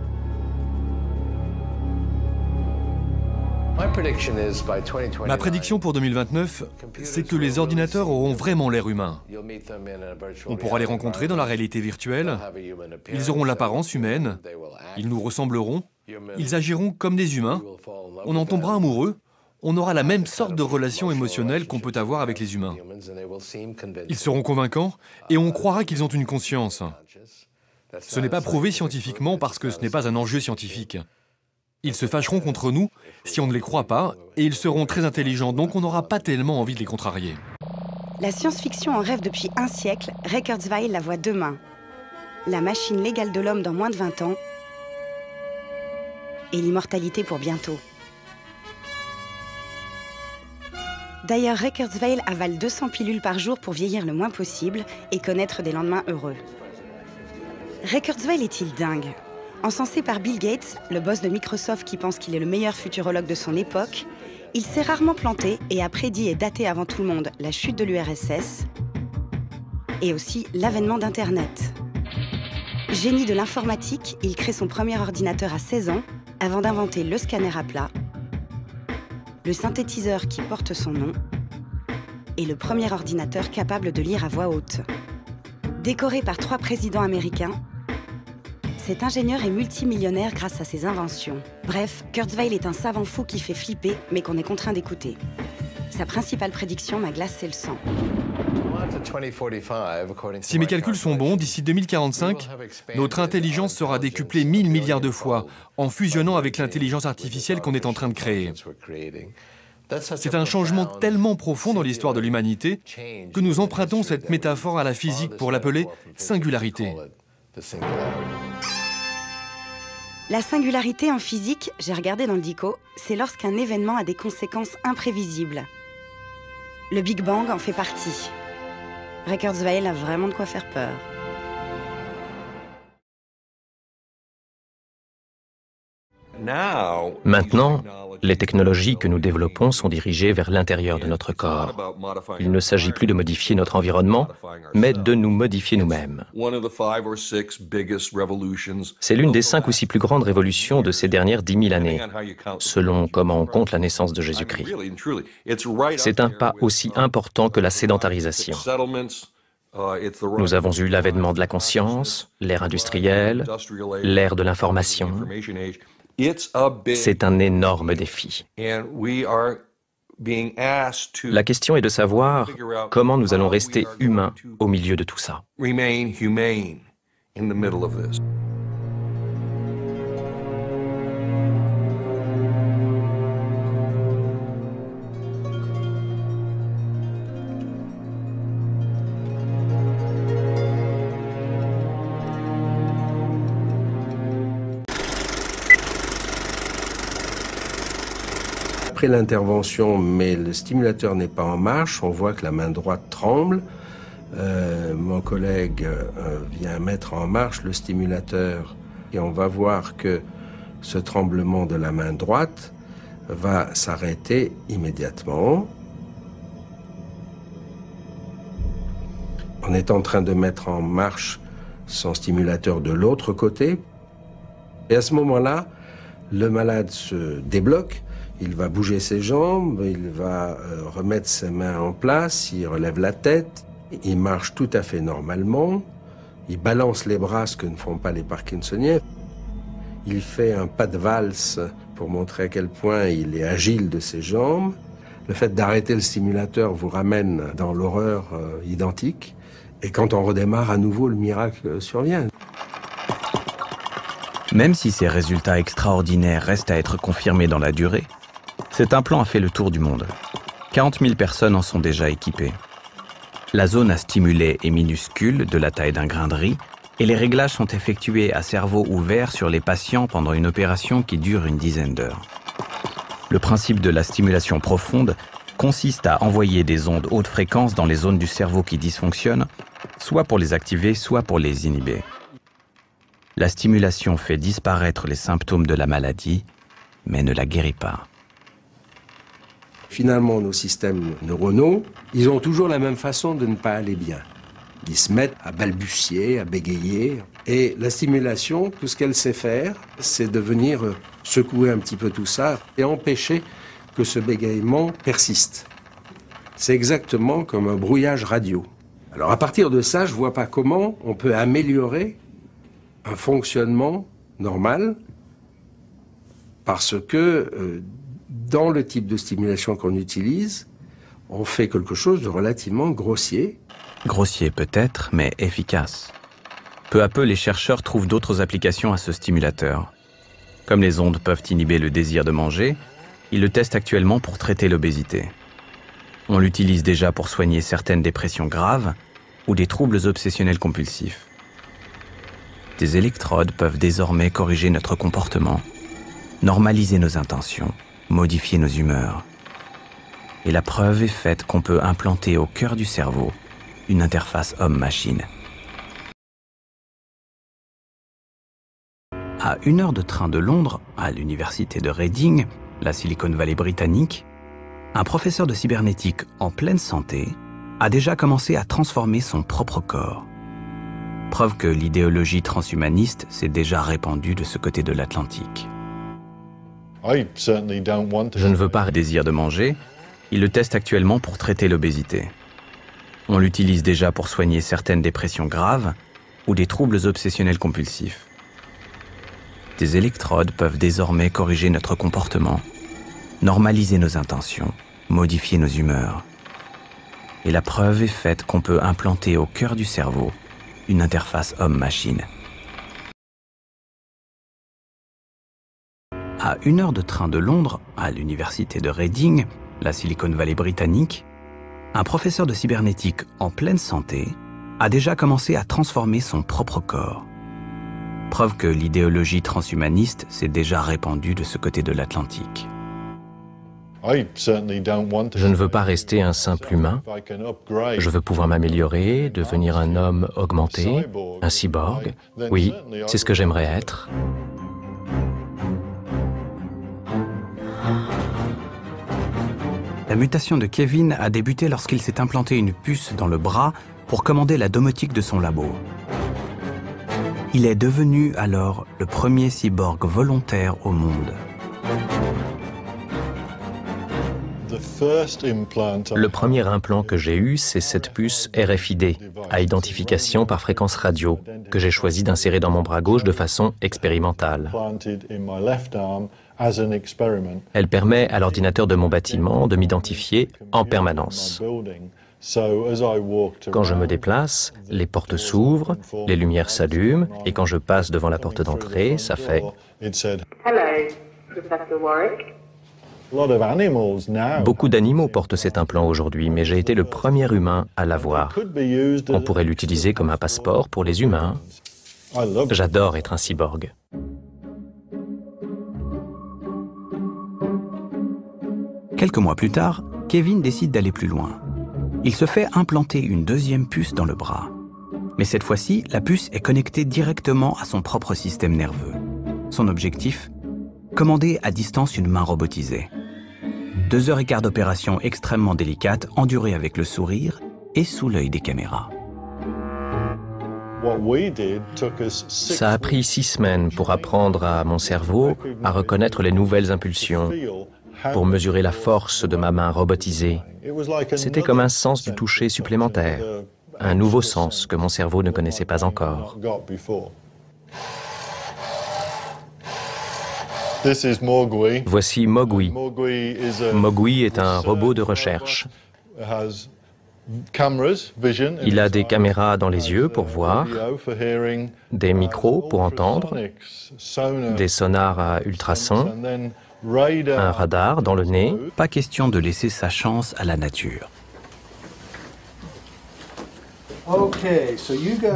Ma prédiction pour 2029, c'est que les ordinateurs auront vraiment l'air humain. On pourra les rencontrer dans la réalité virtuelle, ils auront l'apparence humaine, ils nous ressembleront, ils agiront comme des humains, on en tombera amoureux, on aura la même sorte de relation émotionnelle qu'on peut avoir avec les humains. Ils seront convaincants et on croira qu'ils ont une conscience. Ce n'est pas prouvé scientifiquement parce que ce n'est pas un enjeu scientifique. Ils se fâcheront contre nous si on ne les croit pas, et ils seront très intelligents, donc on n'aura pas tellement envie de les contrarier. La science-fiction en rêve depuis un siècle, Ray Kurzweil la voit demain. La machine légale de l'homme dans moins de 20 ans et l'immortalité pour bientôt. D'ailleurs, Ray Kurzweil avale 200 pilules par jour pour vieillir le moins possible et connaître des lendemains heureux. Ray Kurzweil est-il dingue? Encensé par Bill Gates, le boss de Microsoft qui pense qu'il est le meilleur futurologue de son époque, il s'est rarement planté et a prédit et daté avant tout le monde la chute de l'URSS et aussi l'avènement d'Internet. Génie de l'informatique, il crée son premier ordinateur à 16 ans avant d'inventer le scanner à plat, le synthétiseur qui porte son nom et le premier ordinateur capable de lire à voix haute. Décoré par 3 présidents américains, cet ingénieur est multimillionnaire grâce à ses inventions. Bref, Kurzweil est un savant fou qui fait flipper, mais qu'on est contraint d'écouter. Sa principale prédiction m'a glacé le sang. Si mes calculs sont bons, d'ici 2045, notre intelligence sera décuplée 1000 milliards de fois, en fusionnant avec l'intelligence artificielle qu'on est en train de créer. C'est un changement tellement profond dans l'histoire de l'humanité que nous empruntons cette métaphore à la physique pour l'appeler singularité. La singularité en physique, j'ai regardé dans le dico, c'est lorsqu'un événement a des conséquences imprévisibles. Le Big Bang en fait partie. Ray Kurzweil a vraiment de quoi faire peur. Maintenant, les technologies que nous développons sont dirigées vers l'intérieur de notre corps. Il ne s'agit plus de modifier notre environnement, mais de nous modifier nous-mêmes. C'est l'une des 5 ou 6 plus grandes révolutions de ces dernières 10 000 années, selon comment on compte la naissance de Jésus-Christ. C'est un pas aussi important que la sédentarisation. Nous avons eu l'avènement de la conscience, l'ère industrielle, l'ère de l'information. C'est un énorme défi. La question est de savoir comment nous allons rester humains au milieu de tout ça. Après l'intervention, mais le stimulateur n'est pas en marche, on voit que la main droite tremble. Mon collègue vient mettre en marche le stimulateur et on va voir que ce tremblement de la main droite va s'arrêter immédiatement. On est en train de mettre en marche son stimulateur de l'autre côté. Et à ce moment-là, le malade se débloque. Il va bouger ses jambes, il va remettre ses mains en place, il relève la tête, il marche tout à fait normalement, il balance les bras, ce que ne font pas les Parkinsoniens. Il fait un pas de valse pour montrer à quel point il est agile de ses jambes. Le fait d'arrêter le stimulateur vous ramène dans l'horreur identique. Et quand on redémarre à nouveau, le miracle survient. Même si ces résultats extraordinaires restent à être confirmés dans la durée, cet implant a fait le tour du monde. 40 000 personnes en sont déjà équipées. La zone à stimuler est minuscule, de la taille d'un grain de riz, et les réglages sont effectués à cerveau ouvert sur les patients pendant une opération qui dure une dizaine d'heures. Le principe de la stimulation profonde consiste à envoyer des ondes haute fréquence dans les zones du cerveau qui dysfonctionnent, soit pour les activer, soit pour les inhiber. La stimulation fait disparaître les symptômes de la maladie, mais ne la guérit pas. Finalement, nos systèmes neuronaux, ils ont toujours la même façon de ne pas aller bien. Ils se mettent à balbutier, à bégayer. Et la stimulation, tout ce qu'elle sait faire, c'est de venir secouer un petit peu tout ça et empêcher que ce bégaiement persiste. C'est exactement comme un brouillage radio. Alors à partir de ça, je ne vois pas comment on peut améliorer un fonctionnement normal parce que dans le type de stimulation qu'on utilise, on fait quelque chose de relativement grossier. Grossier peut-être, mais efficace. Peu à peu, les chercheurs trouvent d'autres applications à ce stimulateur. Comme les ondes peuvent inhiber le désir de manger, ils le testent actuellement pour traiter l'obésité. On l'utilise déjà pour soigner certaines dépressions graves ou des troubles obsessionnels compulsifs. Des électrodes peuvent désormais corriger notre comportement, normaliser nos intentions, modifier nos humeurs. Et la preuve est faite qu'on peut implanter au cœur du cerveau une interface homme-machine. À 1 heure de train de Londres, à l'université de Reading, la Silicon Valley britannique, un professeur de cybernétique en pleine santé a déjà commencé à transformer son propre corps. Preuve que l'idéologie transhumaniste s'est déjà répandue de ce côté de l'Atlantique. Je ne veux pas désir de manger, il le teste actuellement pour traiter l'obésité. On l'utilise déjà pour soigner certaines dépressions graves ou des troubles obsessionnels compulsifs. Des électrodes peuvent désormais corriger notre comportement, normaliser nos intentions, modifier nos humeurs. Et la preuve est faite qu'on peut implanter au cœur du cerveau une interface homme-machine. À 1 heure de train de Londres, à l'université de Reading, la Silicon Valley britannique, un professeur de cybernétique en pleine santé a déjà commencé à transformer son propre corps. Preuve que l'idéologie transhumaniste s'est déjà répandue de ce côté de l'Atlantique. Je ne veux pas rester un simple humain. Je veux pouvoir m'améliorer, devenir un homme augmenté, un cyborg. Oui, c'est ce que j'aimerais être. La mutation de Kevin a débuté lorsqu'il s'est implanté une puce dans le bras pour commander la domotique de son labo. Il est devenu alors le premier cyborg volontaire au monde. Le premier implant que j'ai eu, c'est cette puce RFID, à identification par fréquence radio, que j'ai choisi d'insérer dans mon bras gauche de façon expérimentale. Elle permet à l'ordinateur de mon bâtiment de m'identifier en permanence. Quand je me déplace, les portes s'ouvrent, les lumières s'allument, et quand je passe devant la porte d'entrée, ça fait « Hello, Professor Warwick. » Beaucoup d'animaux portent cet implant aujourd'hui, mais j'ai été le premier humain à l'avoir. On pourrait l'utiliser comme un passeport pour les humains. J'adore être un cyborg. Quelques mois plus tard, Kevin décide d'aller plus loin. Il se fait implanter une deuxième puce dans le bras. Mais cette fois-ci, la puce est connectée directement à son propre système nerveux. Son objectif ? Commander à distance une main robotisée. 2h15 d'opération extrêmement délicate, endurée avec le sourire et sous l'œil des caméras. Ça a pris 6 semaines pour apprendre à mon cerveau à reconnaître les nouvelles impulsions, pour mesurer la force de ma main robotisée. C'était comme un sens du toucher supplémentaire, un nouveau sens que mon cerveau ne connaissait pas encore. Voici Mowgli. Mowgli est un robot de recherche. Il a des caméras dans les yeux pour voir, des micros pour entendre, des sonars à ultrasons, un radar dans le nez. Pas question de laisser sa chance à la nature.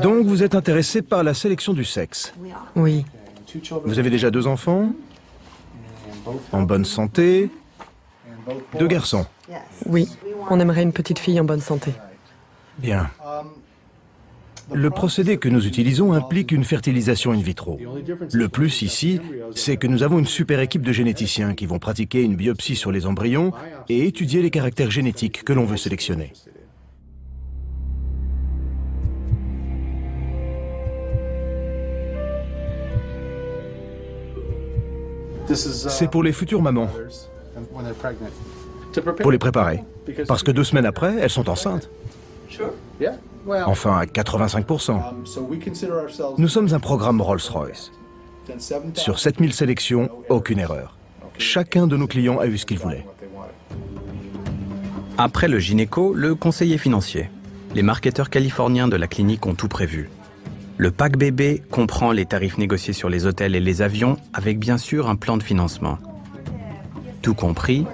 Donc vous êtes intéressé par la sélection du sexe? Oui. Vous avez déjà 2 enfants? En bonne santé? 2 garçons? Oui, on aimerait une petite fille en bonne santé. Bien. Le procédé que nous utilisons implique une fertilisation in vitro. Le plus ici, c'est que nous avons une super équipe de généticiens qui vont pratiquer une biopsie sur les embryons et étudier les caractères génétiques que l'on veut sélectionner. C'est pour les futures mamans. Pour les préparer. Parce que 2 semaines après, elles sont enceintes. Enfin, à 85%. Nous sommes un programme Rolls-Royce. Sur 7000 sélections, aucune erreur. Chacun de nos clients a eu ce qu'il voulait. Après le gynéco, le conseiller financier. Les marketeurs californiens de la clinique ont tout prévu. Le pack bébé comprend les tarifs négociés sur les hôtels et les avions, avec bien sûr un plan de financement. Tout compris,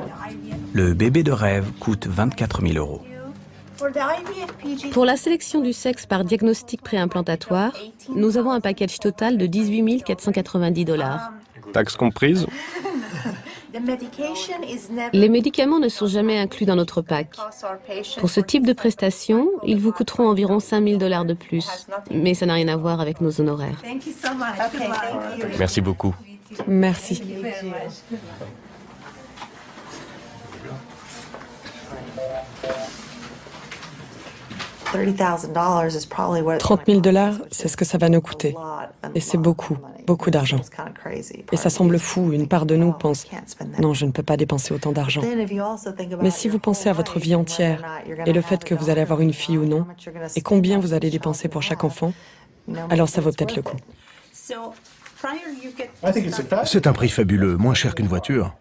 le bébé de rêve coûte 24 000 €. Pour la sélection du sexe par diagnostic préimplantatoire, nous avons un package total de 18 490 $. Taxes comprises? Les médicaments ne sont jamais inclus dans notre pack. Pour ce type de prestation, ils vous coûteront environ 5 000 $ de plus. Mais ça n'a rien à voir avec nos honoraires. Merci beaucoup. Merci. $30 000, c'est ce que ça va nous coûter. Et c'est beaucoup, beaucoup d'argent. Et ça semble fou, une part de nous pense « Non, je ne peux pas dépenser autant d'argent ». Mais si vous pensez à votre vie entière, et le fait que vous allez avoir une fille ou non, et combien vous allez dépenser pour chaque enfant, alors ça vaut peut-être le coup. C'est un prix fabuleux, moins cher qu'une voiture.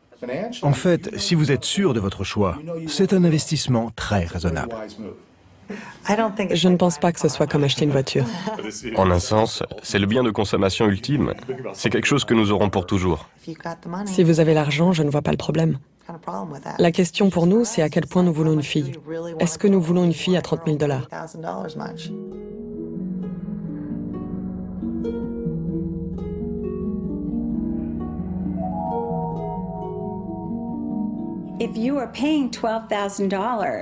En fait, si vous êtes sûr de votre choix, c'est un investissement très raisonnable. Je ne pense pas que ce soit comme acheter une voiture. En un sens, c'est le bien de consommation ultime. C'est quelque chose que nous aurons pour toujours. Si vous avez l'argent, je ne vois pas le problème. La question pour nous, c'est à quel point nous voulons une fille. Est-ce que nous voulons une fille à $30 000 ?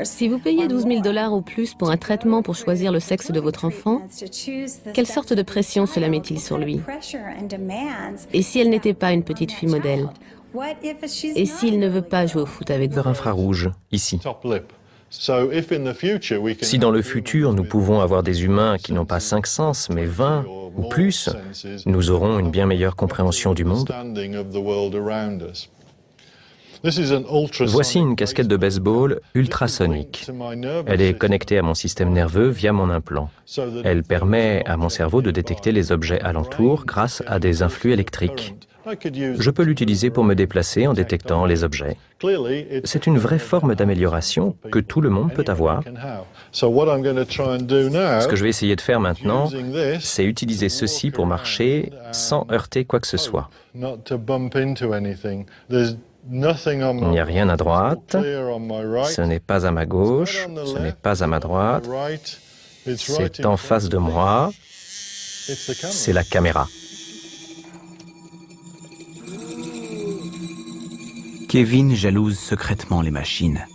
Si vous payez 12 000 $ ou plus pour un traitement pour choisir le sexe de votre enfant, quelle sorte de pression cela met-il sur lui? Et si elle n'était pas une petite fille modèle? Et s'il ne veut pas jouer au foot avec vous? Vers infrarouge, ici. Si dans le futur nous pouvons avoir des humains qui n'ont pas 5 sens, mais 20 ou plus, nous aurons une bien meilleure compréhension du monde. Voici une casquette de baseball ultrasonique. Elle est connectée à mon système nerveux via mon implant. Elle permet à mon cerveau de détecter les objets alentours grâce à des influx électriques. Je peux l'utiliser pour me déplacer en détectant les objets. C'est une vraie forme d'amélioration que tout le monde peut avoir. Ce que je vais essayer de faire maintenant, c'est utiliser ceci pour marcher sans heurter quoi que ce soit. Il n'y a rien à droite, ce n'est pas à ma gauche, ce n'est pas à ma droite, c'est en face de moi, c'est la caméra. Kevin jalouse secrètement les machines.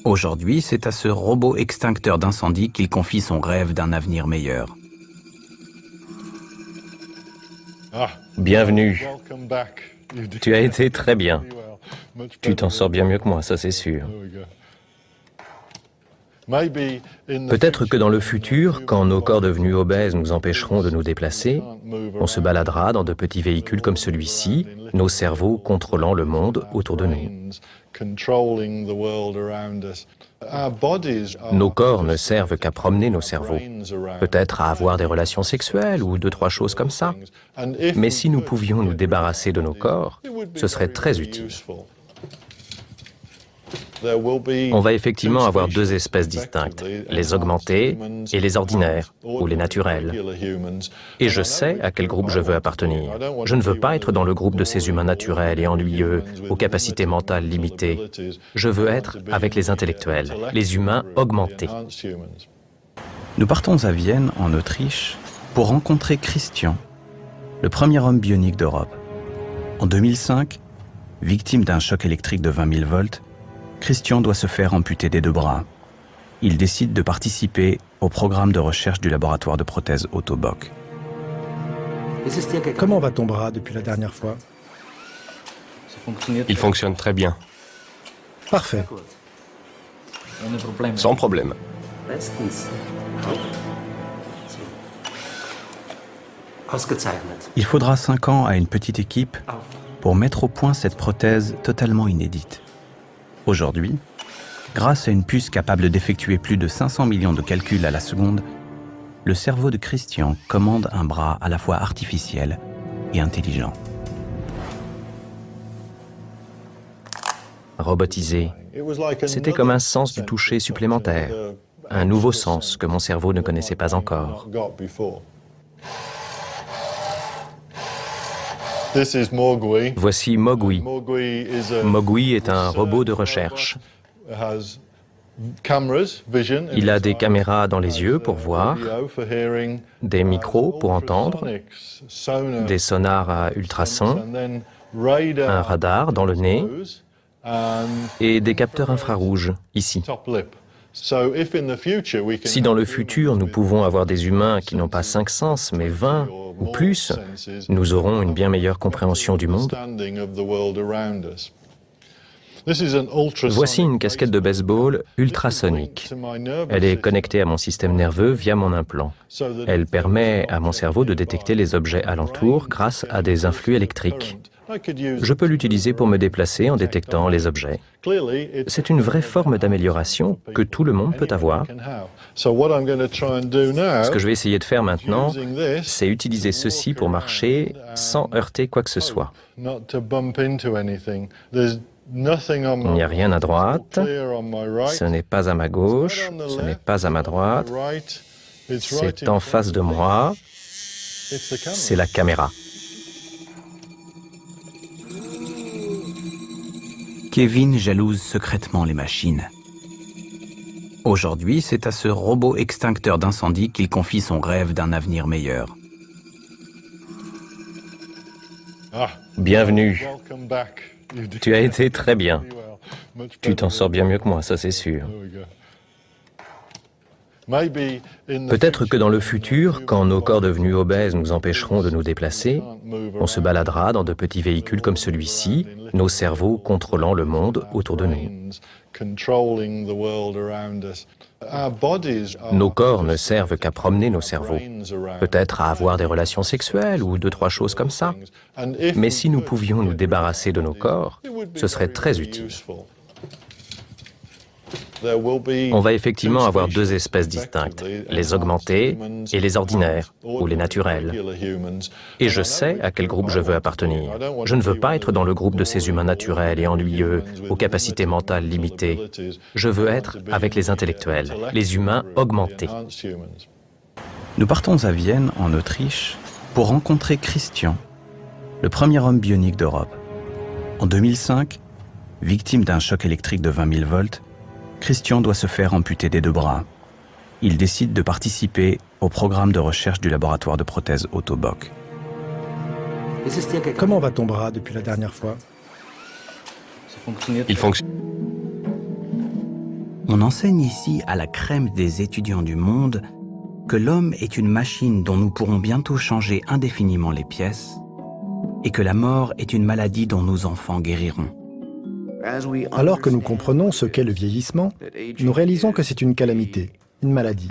Aujourd'hui, c'est à ce robot extincteur d'incendie qu'il confie son rêve d'un avenir meilleur. Bienvenue. Tu as été très bien. Tu t'en sors bien mieux que moi, ça c'est sûr. Peut-être que dans le futur, quand nos corps devenus obèses nous empêcheront de nous déplacer, on se baladera dans de petits véhicules comme celui-ci, nos cerveaux contrôlant le monde autour de nous. Nos corps ne servent qu'à promener nos cerveaux, peut-être à avoir des relations sexuelles ou 2-3 choses comme ça. Mais si nous pouvions nous débarrasser de nos corps, ce serait très utile. On va effectivement avoir 2 espèces distinctes, les augmentés et les ordinaires, ou les naturels. Et je sais à quel groupe je veux appartenir. Je ne veux pas être dans le groupe de ces humains naturels et ennuyeux, aux capacités mentales limitées. Je veux être avec les intellectuels, les humains augmentés. Nous partons à Vienne, en Autriche, pour rencontrer Christian, le premier homme bionique d'Europe. En 2005, victime d'un choc électrique de 20 000 volts, Christian doit se faire amputer des 2 bras. Il décide de participer au programme de recherche du laboratoire de prothèses Ottobock. Comment va ton bras depuis la dernière fois? Il fonctionne très bien. Parfait. Sans problème. Il faudra 5 ans à une petite équipe pour mettre au point cette prothèse totalement inédite. Aujourd'hui, grâce à une puce capable d'effectuer plus de 500 millions de calculs à la seconde, le cerveau de Christian commande un bras à la fois artificiel et intelligent. Robotisé, c'était comme un sens du toucher supplémentaire. un nouveau sens que mon cerveau ne connaissait pas encore. Voici Mowgli. Mowgli est un robot de recherche. Il a des caméras dans les yeux pour voir, des micros pour entendre, des sonars à ultrasons, un radar dans le nez et des capteurs infrarouges ici. Si dans le futur nous pouvons avoir des humains qui n'ont pas 5 sens mais 20 ou plus, nous aurons une bien meilleure compréhension du monde. Voici une casquette de baseball ultrasonique. Elle est connectée à mon système nerveux via mon implant. Elle permet à mon cerveau de détecter les objets alentours grâce à des influx électriques. Je peux l'utiliser pour me déplacer en détectant les objets. C'est une vraie forme d'amélioration que tout le monde peut avoir. Ce que je vais essayer de faire maintenant, c'est utiliser ceci pour marcher sans heurter quoi que ce soit. Il n'y a rien à droite, ce n'est pas à ma gauche, ce n'est pas à ma droite, c'est en face de moi, c'est la caméra. Kevin jalouse secrètement les machines. Aujourd'hui, c'est à ce robot extincteur d'incendie qu'il confie son rêve d'un avenir meilleur. Bienvenue. Tu as été très bien. Tu t'en sors bien mieux que moi, ça c'est sûr. Peut-être que dans le futur, quand nos corps devenus obèses nous empêcheront de nous déplacer, on se baladera dans de petits véhicules comme celui-ci, nos cerveaux contrôlant le monde autour de nous. Nos corps ne servent qu'à promener nos cerveaux, peut-être à avoir des relations sexuelles ou 2-3 choses comme ça. Mais si nous pouvions nous débarrasser de nos corps, ce serait très utile. On va effectivement avoir 2 espèces distinctes, les augmentés et les ordinaires, ou les naturels. Et je sais à quel groupe je veux appartenir. Je ne veux pas être dans le groupe de ces humains naturels et ennuyeux, aux capacités mentales limitées. Je veux être avec les intellectuels, les humains augmentés. Nous partons à Vienne, en Autriche, pour rencontrer Christian, le premier homme bionique d'Europe. En 2005, victime d'un choc électrique de 20 000 volts, Christian doit se faire amputer des 2 bras. Il décide de participer au programme de recherche du laboratoire de prothèses Otto-Bock. Comment va ton bras depuis la dernière fois? Il fonctionne. On enseigne ici à la crème des étudiants du monde que l'homme est une machine dont nous pourrons bientôt changer indéfiniment les pièces et que la mort est une maladie dont nos enfants guériront. Alors que nous comprenons ce qu'est le vieillissement, nous réalisons que c'est une calamité, une maladie.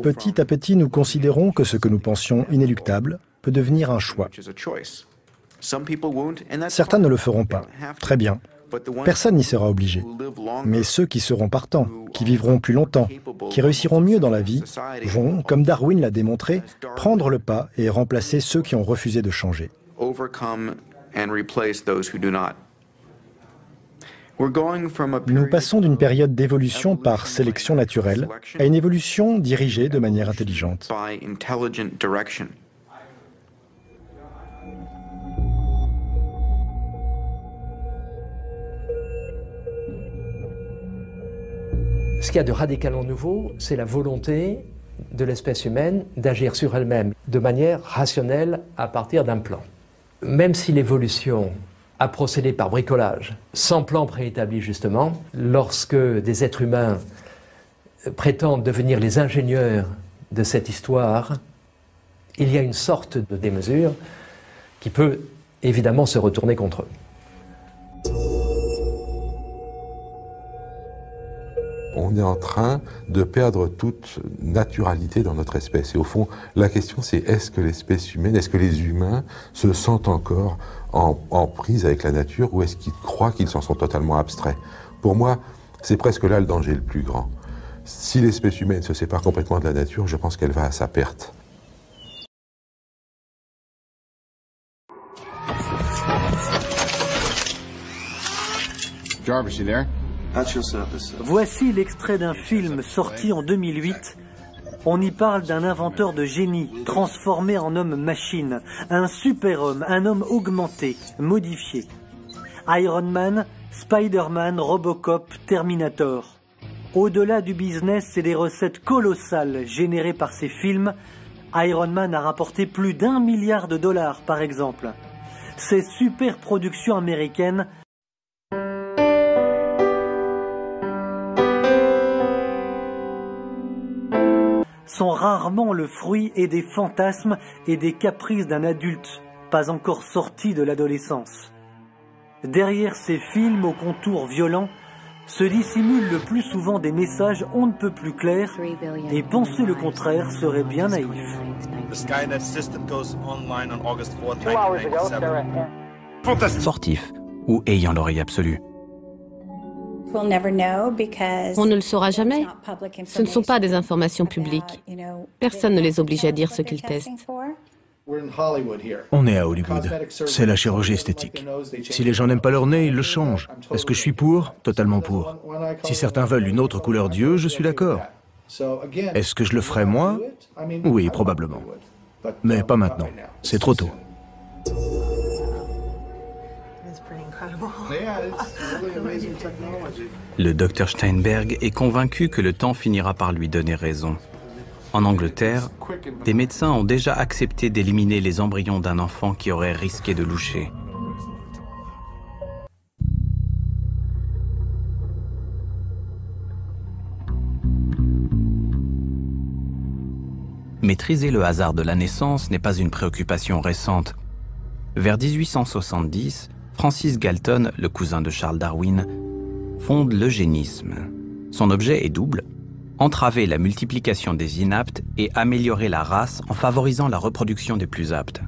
Petit à petit, nous considérons que ce que nous pensions inéluctable peut devenir un choix. Certains ne le feront pas. Très bien. Personne n'y sera obligé. Mais ceux qui seront partants, qui vivront plus longtemps, qui réussiront mieux dans la vie, vont, comme Darwin l'a démontré, prendre le pas et remplacer ceux qui ont refusé de changer. Nous passons d'une période d'évolution par sélection naturelle à une évolution dirigée de manière intelligente. Ce qu'il y a de radicalement nouveau, c'est la volonté de l'espèce humaine d'agir sur elle-même de manière rationnelle à partir d'un plan. Même si l'évolution a procédé par bricolage, sans plan préétabli justement, lorsque des êtres humains prétendent devenir les ingénieurs de cette histoire, il y a une sorte de démesure qui peut évidemment se retourner contre eux. On est en train de perdre toute naturalité dans notre espèce. Et au fond, la question c'est est-ce que l'espèce humaine, est-ce que les humains se sentent encore en prise avec la nature ou est-ce qu'ils croient qu'ils s'en sont totalement abstraits? Pour moi, c'est presque là le danger le plus grand. Si l'espèce humaine se sépare complètement de la nature, je pense qu'elle va à sa perte. Jarvis, you there? Voici l'extrait d'un film sorti en 2008. On y parle d'un inventeur de génie, transformé en homme-machine, un super-homme, un homme augmenté, modifié. Iron Man, Spider-Man, Robocop, Terminator. Au-delà du business et des recettes colossales générées par ces films, Iron Man a rapporté plus d'1 milliard de dollars par exemple. Ces super productions américaines sont rarement le fruit et des fantasmes et des caprices d'un adulte, pas encore sorti de l'adolescence. Derrière ces films aux contours violents, se dissimulent le plus souvent des messages on ne peut plus clairs, et penser le contraire serait bien naïf. Sportif ou ayant l'oreille absolue. On ne le saura jamais. Ce ne sont pas des informations publiques. Personne ne les oblige à dire ce qu'ils testent. On est à Hollywood. C'est la chirurgie esthétique. Si les gens n'aiment pas leur nez, ils le changent. Est-ce que je suis pour? Totalement pour. Si certains veulent une autre couleur d'yeux, je suis d'accord. Est-ce que je le ferai moi? Oui, probablement. Mais pas maintenant. C'est trop tôt. Le docteur Steinberg est convaincu que le temps finira par lui donner raison. En Angleterre, des médecins ont déjà accepté d'éliminer les embryons d'un enfant qui aurait risqué de loucher. Maîtriser le hasard de la naissance n'est pas une préoccupation récente. Vers 1870, Francis Galton, le cousin de Charles Darwin, fonde l'eugénisme. Son objet est double: entraver la multiplication des inaptes et améliorer la race en favorisant la reproduction des plus aptes.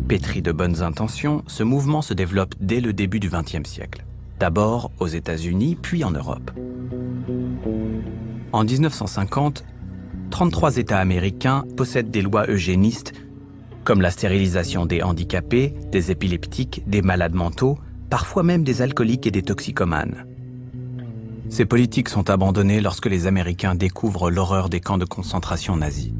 Pétri de bonnes intentions, ce mouvement se développe dès le début du XXe siècle. D'abord aux États-Unis, puis en Europe. En 1950, 33 États américains possèdent des lois eugénistes, comme la stérilisation des handicapés, des épileptiques, des malades mentaux, parfois même des alcooliques et des toxicomanes. Ces politiques sont abandonnées lorsque les Américains découvrent l'horreur des camps de concentration nazis.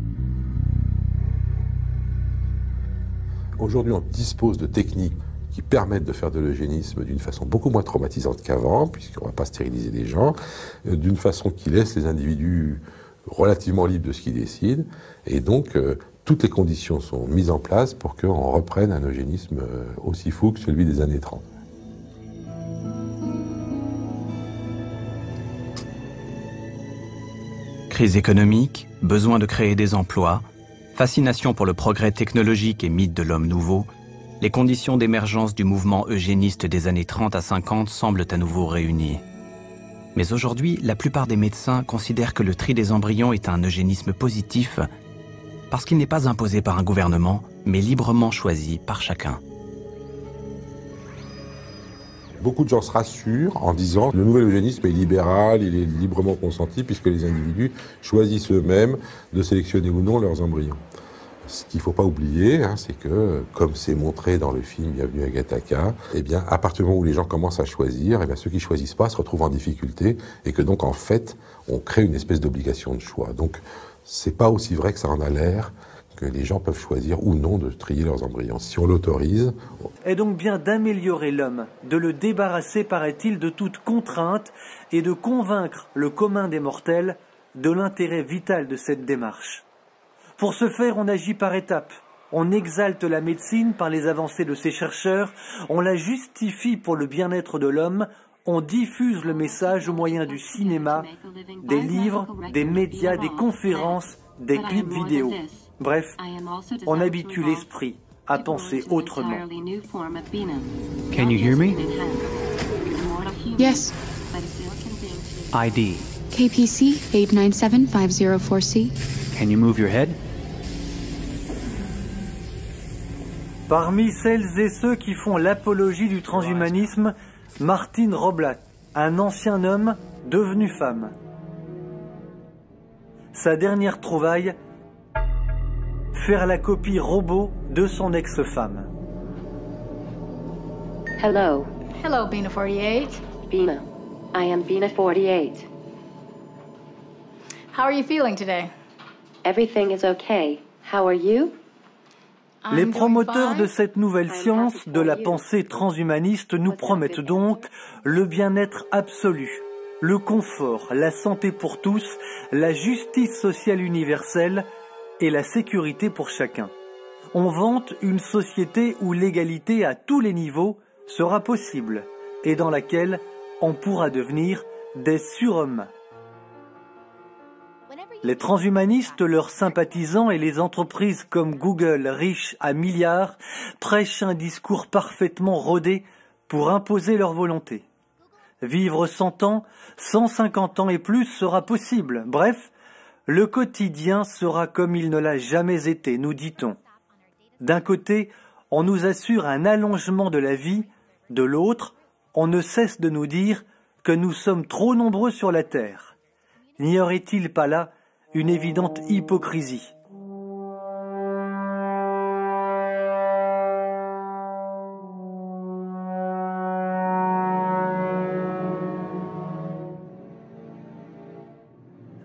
Aujourd'hui, on dispose de techniques qui permettent de faire de l'eugénisme d'une façon beaucoup moins traumatisante qu'avant, puisqu'on ne va pas stériliser les gens, d'une façon qui laisse les individus relativement libres de ce qu'ils décident. Et donc, toutes les conditions sont mises en place pour qu'on reprenne un eugénisme aussi fou que celui des années 30. Crise économique, besoin de créer des emplois, fascination pour le progrès technologique et mythe de l'homme nouveau, les conditions d'émergence du mouvement eugéniste des années 30 à 50 semblent à nouveau réunies. Mais aujourd'hui, la plupart des médecins considèrent que le tri des embryons est un eugénisme positif parce qu'il n'est pas imposé par un gouvernement, mais librement choisi par chacun. Beaucoup de gens se rassurent en disant que le nouvel eugénisme est libéral, il est librement consenti puisque les individus choisissent eux-mêmes de sélectionner ou non leurs embryons. Ce qu'il ne faut pas oublier, c'est que, comme c'est montré dans le film Bienvenue à Gattaca, eh bien, à partir du moment où les gens commencent à choisir, eh bien, ceux qui ne choisissent pas se retrouvent en difficulté et que donc, en fait, on crée une espèce d'obligation de choix. Donc, c'est pas aussi vrai que ça en a l'air, que les gens peuvent choisir ou non de trier leurs embryons. Si on l'autorise... Est donc bien d'améliorer l'homme, de le débarrasser, paraît-il, de toute contrainte et de convaincre le commun des mortels de l'intérêt vital de cette démarche. Pour ce faire, on agit par étapes. On exalte la médecine par les avancées de ses chercheurs, on la justifie pour le bien-être de l'homme, on diffuse le message au moyen du cinéma, des livres, des médias, des conférences, des clips vidéo. Bref, on habitue l'esprit à penser autrement. Can you hear me? Yes. ID. KPC 897504C. Can you move your head? Parmi celles et ceux qui font l'apologie du transhumanisme, Martine Roblat, un ancien homme devenu femme. Sa dernière trouvaille, faire la copie robot de son ex-femme. Hello. Hello, Bina 48. Bina. I am Bina 48. How are you feeling today? Everything is okay. How are you? Les promoteurs de cette nouvelle science, de la pensée transhumaniste, nous promettent donc le bien-être absolu, le confort, la santé pour tous, la justice sociale universelle et la sécurité pour chacun. On vante une société où l'égalité à tous les niveaux sera possible et dans laquelle on pourra devenir des surhommes. Les transhumanistes, leurs sympathisants et les entreprises comme Google, riches à milliards, prêchent un discours parfaitement rodé pour imposer leur volonté. Vivre 100 ans, 150 ans et plus sera possible. Bref, le quotidien sera comme il ne l'a jamais été, nous dit-on. D'un côté, on nous assure un allongement de la vie, de l'autre, on ne cesse de nous dire que nous sommes trop nombreux sur la Terre. N'y aurait-il pas là une évidente hypocrisie?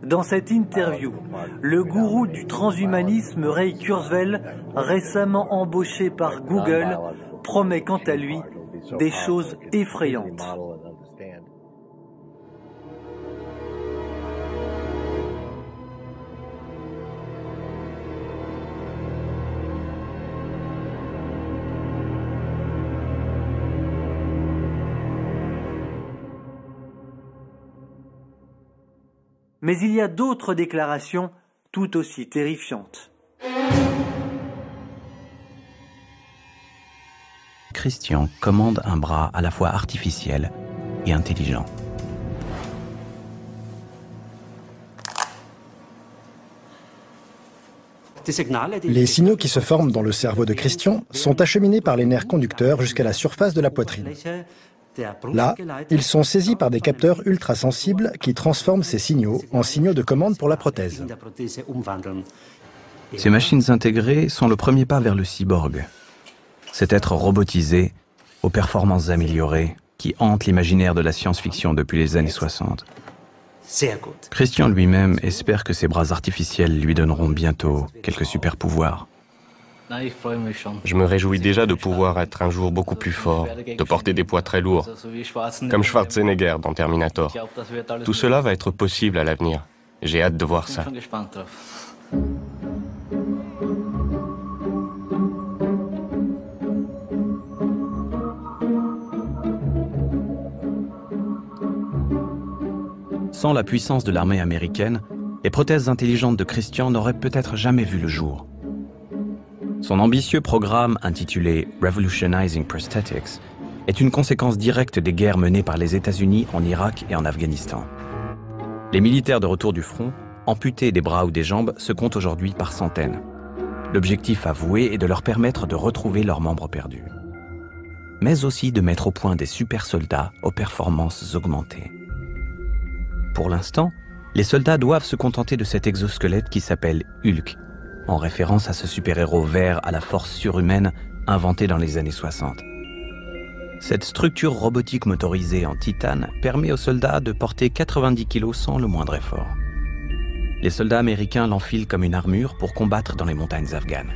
Dans cette interview, le gourou du transhumanisme Ray Kurzweil, récemment embauché par Google, promet quant à lui des choses effrayantes. Mais il y a d'autres déclarations tout aussi terrifiantes. Christian commande un bras à la fois artificiel et intelligent. Les signaux qui se forment dans le cerveau de Christian sont acheminés par les nerfs conducteurs jusqu'à la surface de la poitrine. Là, ils sont saisis par des capteurs ultrasensibles qui transforment ces signaux en signaux de commande pour la prothèse. Ces machines intégrées sont le premier pas vers le cyborg. Cet être robotisé, aux performances améliorées, qui hante l'imaginaire de la science-fiction depuis les années 60. Christian lui-même espère que ses bras artificiels lui donneront bientôt quelques super-pouvoirs. Je me réjouis déjà de pouvoir être un jour beaucoup plus fort, de porter des poids très lourds, comme Schwarzenegger dans Terminator. Tout cela va être possible à l'avenir. J'ai hâte de voir ça. Sans la puissance de l'armée américaine, les prothèses intelligentes de Christian n'auraient peut-être jamais vu le jour. Son ambitieux programme intitulé Revolutionizing Prosthetics est une conséquence directe des guerres menées par les États-Unis en Irak et en Afghanistan. Les militaires de retour du front, amputés des bras ou des jambes, se comptent aujourd'hui par centaines. L'objectif avoué est de leur permettre de retrouver leurs membres perdus. Mais aussi de mettre au point des super soldats aux performances augmentées. Pour l'instant, les soldats doivent se contenter de cet exosquelette qui s'appelle Hulk, en référence à ce super-héros vert à la force surhumaine inventé dans les années 60. Cette structure robotique motorisée en titane permet aux soldats de porter 90 kg sans le moindre effort. Les soldats américains l'enfilent comme une armure pour combattre dans les montagnes afghanes.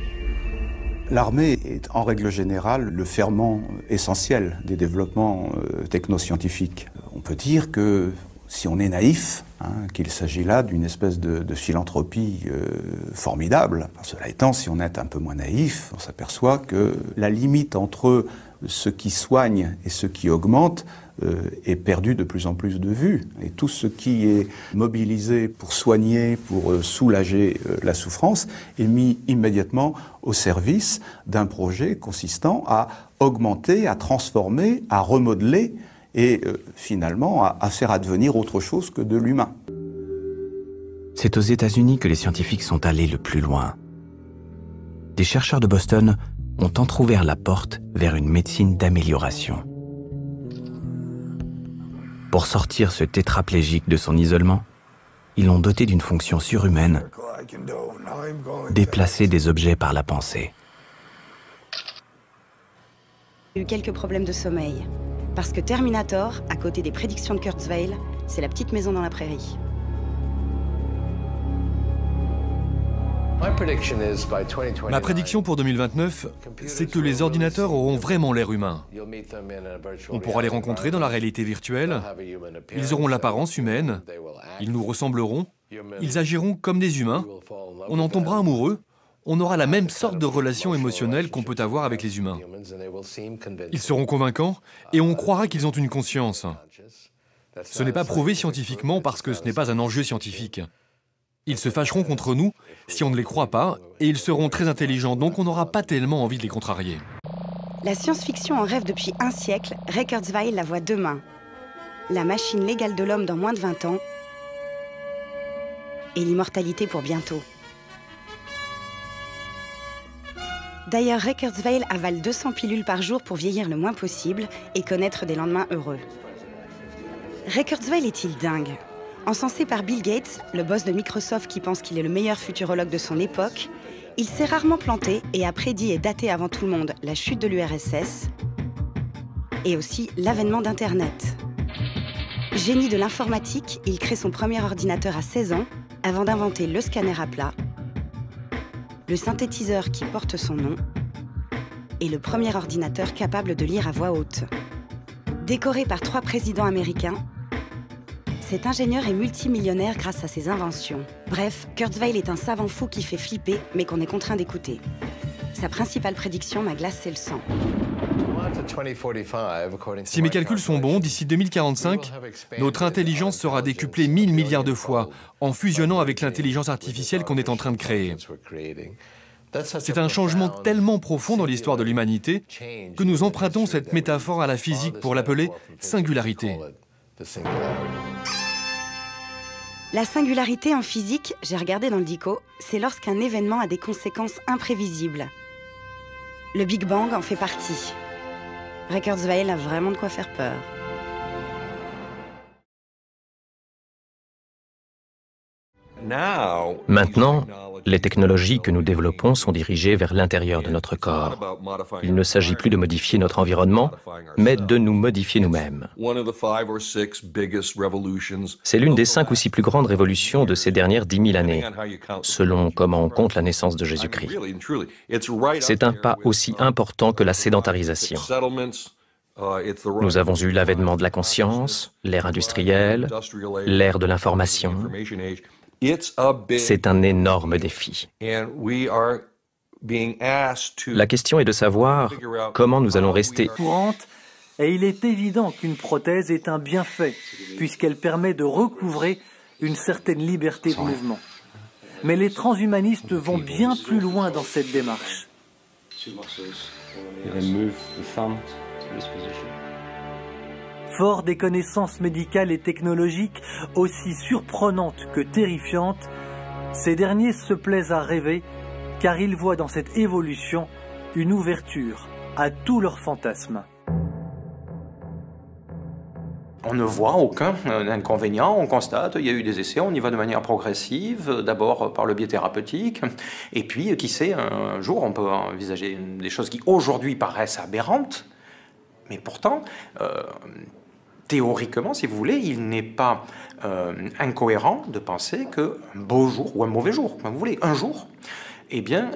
L'armée est en règle générale le ferment essentiel des développements technoscientifiques. On peut dire que si on est naïf, qu'il s'agit là d'une espèce de philanthropie formidable. Cela étant, si on est un peu moins naïf, on s'aperçoit que la limite entre ce qui soigne et ce qui augmente est perdue de plus en plus de vue. Et tout ce qui est mobilisé pour soigner, pour soulager la souffrance, est mis immédiatement au service d'un projet consistant à augmenter, à transformer, à remodeler et finalement à faire advenir autre chose que de l'humain. C'est aux États-Unis que les scientifiques sont allés le plus loin. Des chercheurs de Boston ont entrouvert la porte vers une médecine d'amélioration. Pour sortir ce tétraplégique de son isolement, ils l'ont doté d'une fonction surhumaine, déplacer des objets par la pensée. J'ai eu quelques problèmes de sommeil. Parce que Terminator, à côté des prédictions de Kurzweil, c'est la petite maison dans la prairie. Ma prédiction pour 2029, c'est que les ordinateurs auront vraiment l'air humain. On pourra les rencontrer dans la réalité virtuelle, ils auront l'apparence humaine, ils nous ressembleront, ils agiront comme des humains, on en tombera amoureux, on aura la même sorte de relation émotionnelle qu'on peut avoir avec les humains. Ils seront convaincants et on croira qu'ils ont une conscience. Ce n'est pas prouvé scientifiquement parce que ce n'est pas un enjeu scientifique. Ils se fâcheront contre nous si on ne les croit pas, et ils seront très intelligents, donc on n'aura pas tellement envie de les contrarier. La science-fiction en rêve depuis un siècle, Ray Kurzweil la voit demain. La machine légale de l'homme dans moins de 20 ans, et l'immortalité pour bientôt. D'ailleurs, Ray Kurzweil avale 200 pilules par jour pour vieillir le moins possible et connaître des lendemains heureux. Ray Kurzweil est-il dingue ? Encensé par Bill Gates, le boss de Microsoft qui pense qu'il est le meilleur futurologue de son époque, il s'est rarement planté et a prédit et daté avant tout le monde la chute de l'URSS et aussi l'avènement d'Internet. Génie de l'informatique, il crée son premier ordinateur à 16 ans avant d'inventer le scanner à plat, le synthétiseur qui porte son nom et le premier ordinateur capable de lire à voix haute. Décoré par 3 présidents américains, cet ingénieur est multimillionnaire grâce à ses inventions. Bref, Kurzweil est un savant fou qui fait flipper, mais qu'on est contraint d'écouter. Sa principale prédiction m'a glacé le sang. Si mes calculs sont bons, d'ici 2045, notre intelligence sera décuplée 1000 milliards de fois, en fusionnant avec l'intelligence artificielle qu'on est en train de créer. C'est un changement tellement profond dans l'histoire de l'humanité que nous empruntons cette métaphore à la physique pour l'appeler singularité. La singularité en physique, j'ai regardé dans le dico, c'est lorsqu'un événement a des conséquences imprévisibles. Le Big Bang en fait partie. Ray Kurzweil a vraiment de quoi faire peur. Maintenant, les technologies que nous développons sont dirigées vers l'intérieur de notre corps. Il ne s'agit plus de modifier notre environnement, mais de nous modifier nous-mêmes. C'est l'une des 5 ou 6 plus grandes révolutions de ces dernières 10 000 années, selon comment on compte la naissance de Jésus-Christ. C'est un pas aussi important que la sédentarisation. Nous avons eu l'avènement de la conscience, l'ère industrielle, l'ère de l'information. C'est un énorme défi. La question est de savoir comment nous allons rester courante, et il est évident qu'une prothèse est un bienfait, puisqu'elle permet de recouvrer une certaine liberté de mouvement. Mais les transhumanistes vont bien plus loin dans cette démarche. Fort des connaissances médicales et technologiques aussi surprenantes que terrifiantes, ces derniers se plaisent à rêver car ils voient dans cette évolution une ouverture à tous leurs fantasmes. On ne voit aucun inconvénient, on constate, il y a eu des essais, on y va de manière progressive, d'abord par le biais thérapeutique, et puis, qui sait, un jour on peut envisager des choses qui aujourd'hui paraissent aberrantes, mais pourtant, théoriquement, si vous voulez, il n'est pas incohérent de penser qu'un beau jour, ou un mauvais jour, comme vous voulez, un jour, eh bien,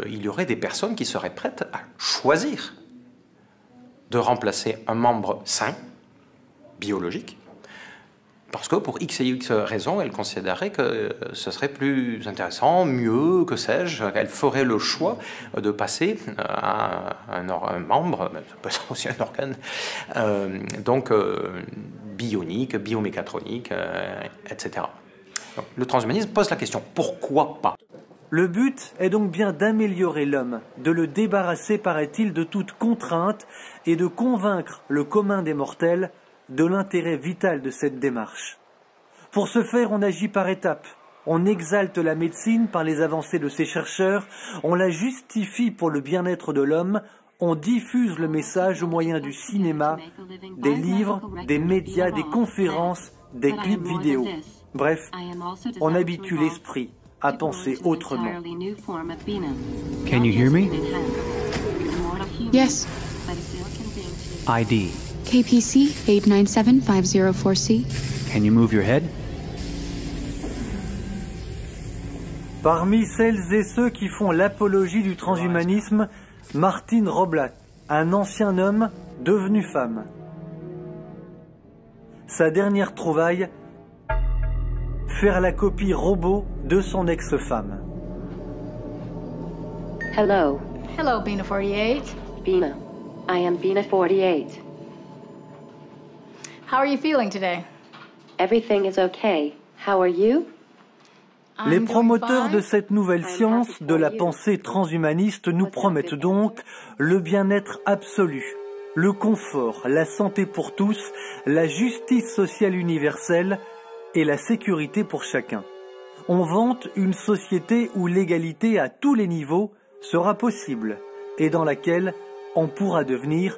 il y aurait des personnes qui seraient prêtes à choisir de remplacer un membre sain, biologique, parce que pour X et X raisons, elle considérait que ce serait plus intéressant, mieux, que sais-je, elle ferait le choix de passer à un membre, ça peut être aussi un organe, donc bionique, biomécatronique, etc. Donc, le transhumanisme pose la question, pourquoi pas ? Le but est donc bien d'améliorer l'homme, de le débarrasser, paraît-il, de toute contrainte et de convaincre le commun des mortels de l'intérêt vital de cette démarche. Pour ce faire, on agit par étapes. On exalte la médecine par les avancées de ses chercheurs, on la justifie pour le bien-être de l'homme, on diffuse le message au moyen du cinéma, des livres, des médias, des conférences, des clips vidéo. Bref, on habitue l'esprit à penser autrement. Can you hear me? Yes. ID. KPC 897504C. Can you move your head? Parmi celles et ceux qui font l'apologie du transhumanisme, Martine Roblat, un ancien homme devenu femme. Sa dernière trouvaille, faire la copie robot de son ex-femme. Hello. Hello, Bina48. Bina. I am Bina48. How are you feeling today? Everything is okay. How are you? Les promoteurs de cette nouvelle science de la pensée transhumaniste nous promettent donc le bien-être absolu, le confort, la santé pour tous, la justice sociale universelle et la sécurité pour chacun. On vante une société où l'égalité à tous les niveaux sera possible et dans laquelle on pourra devenir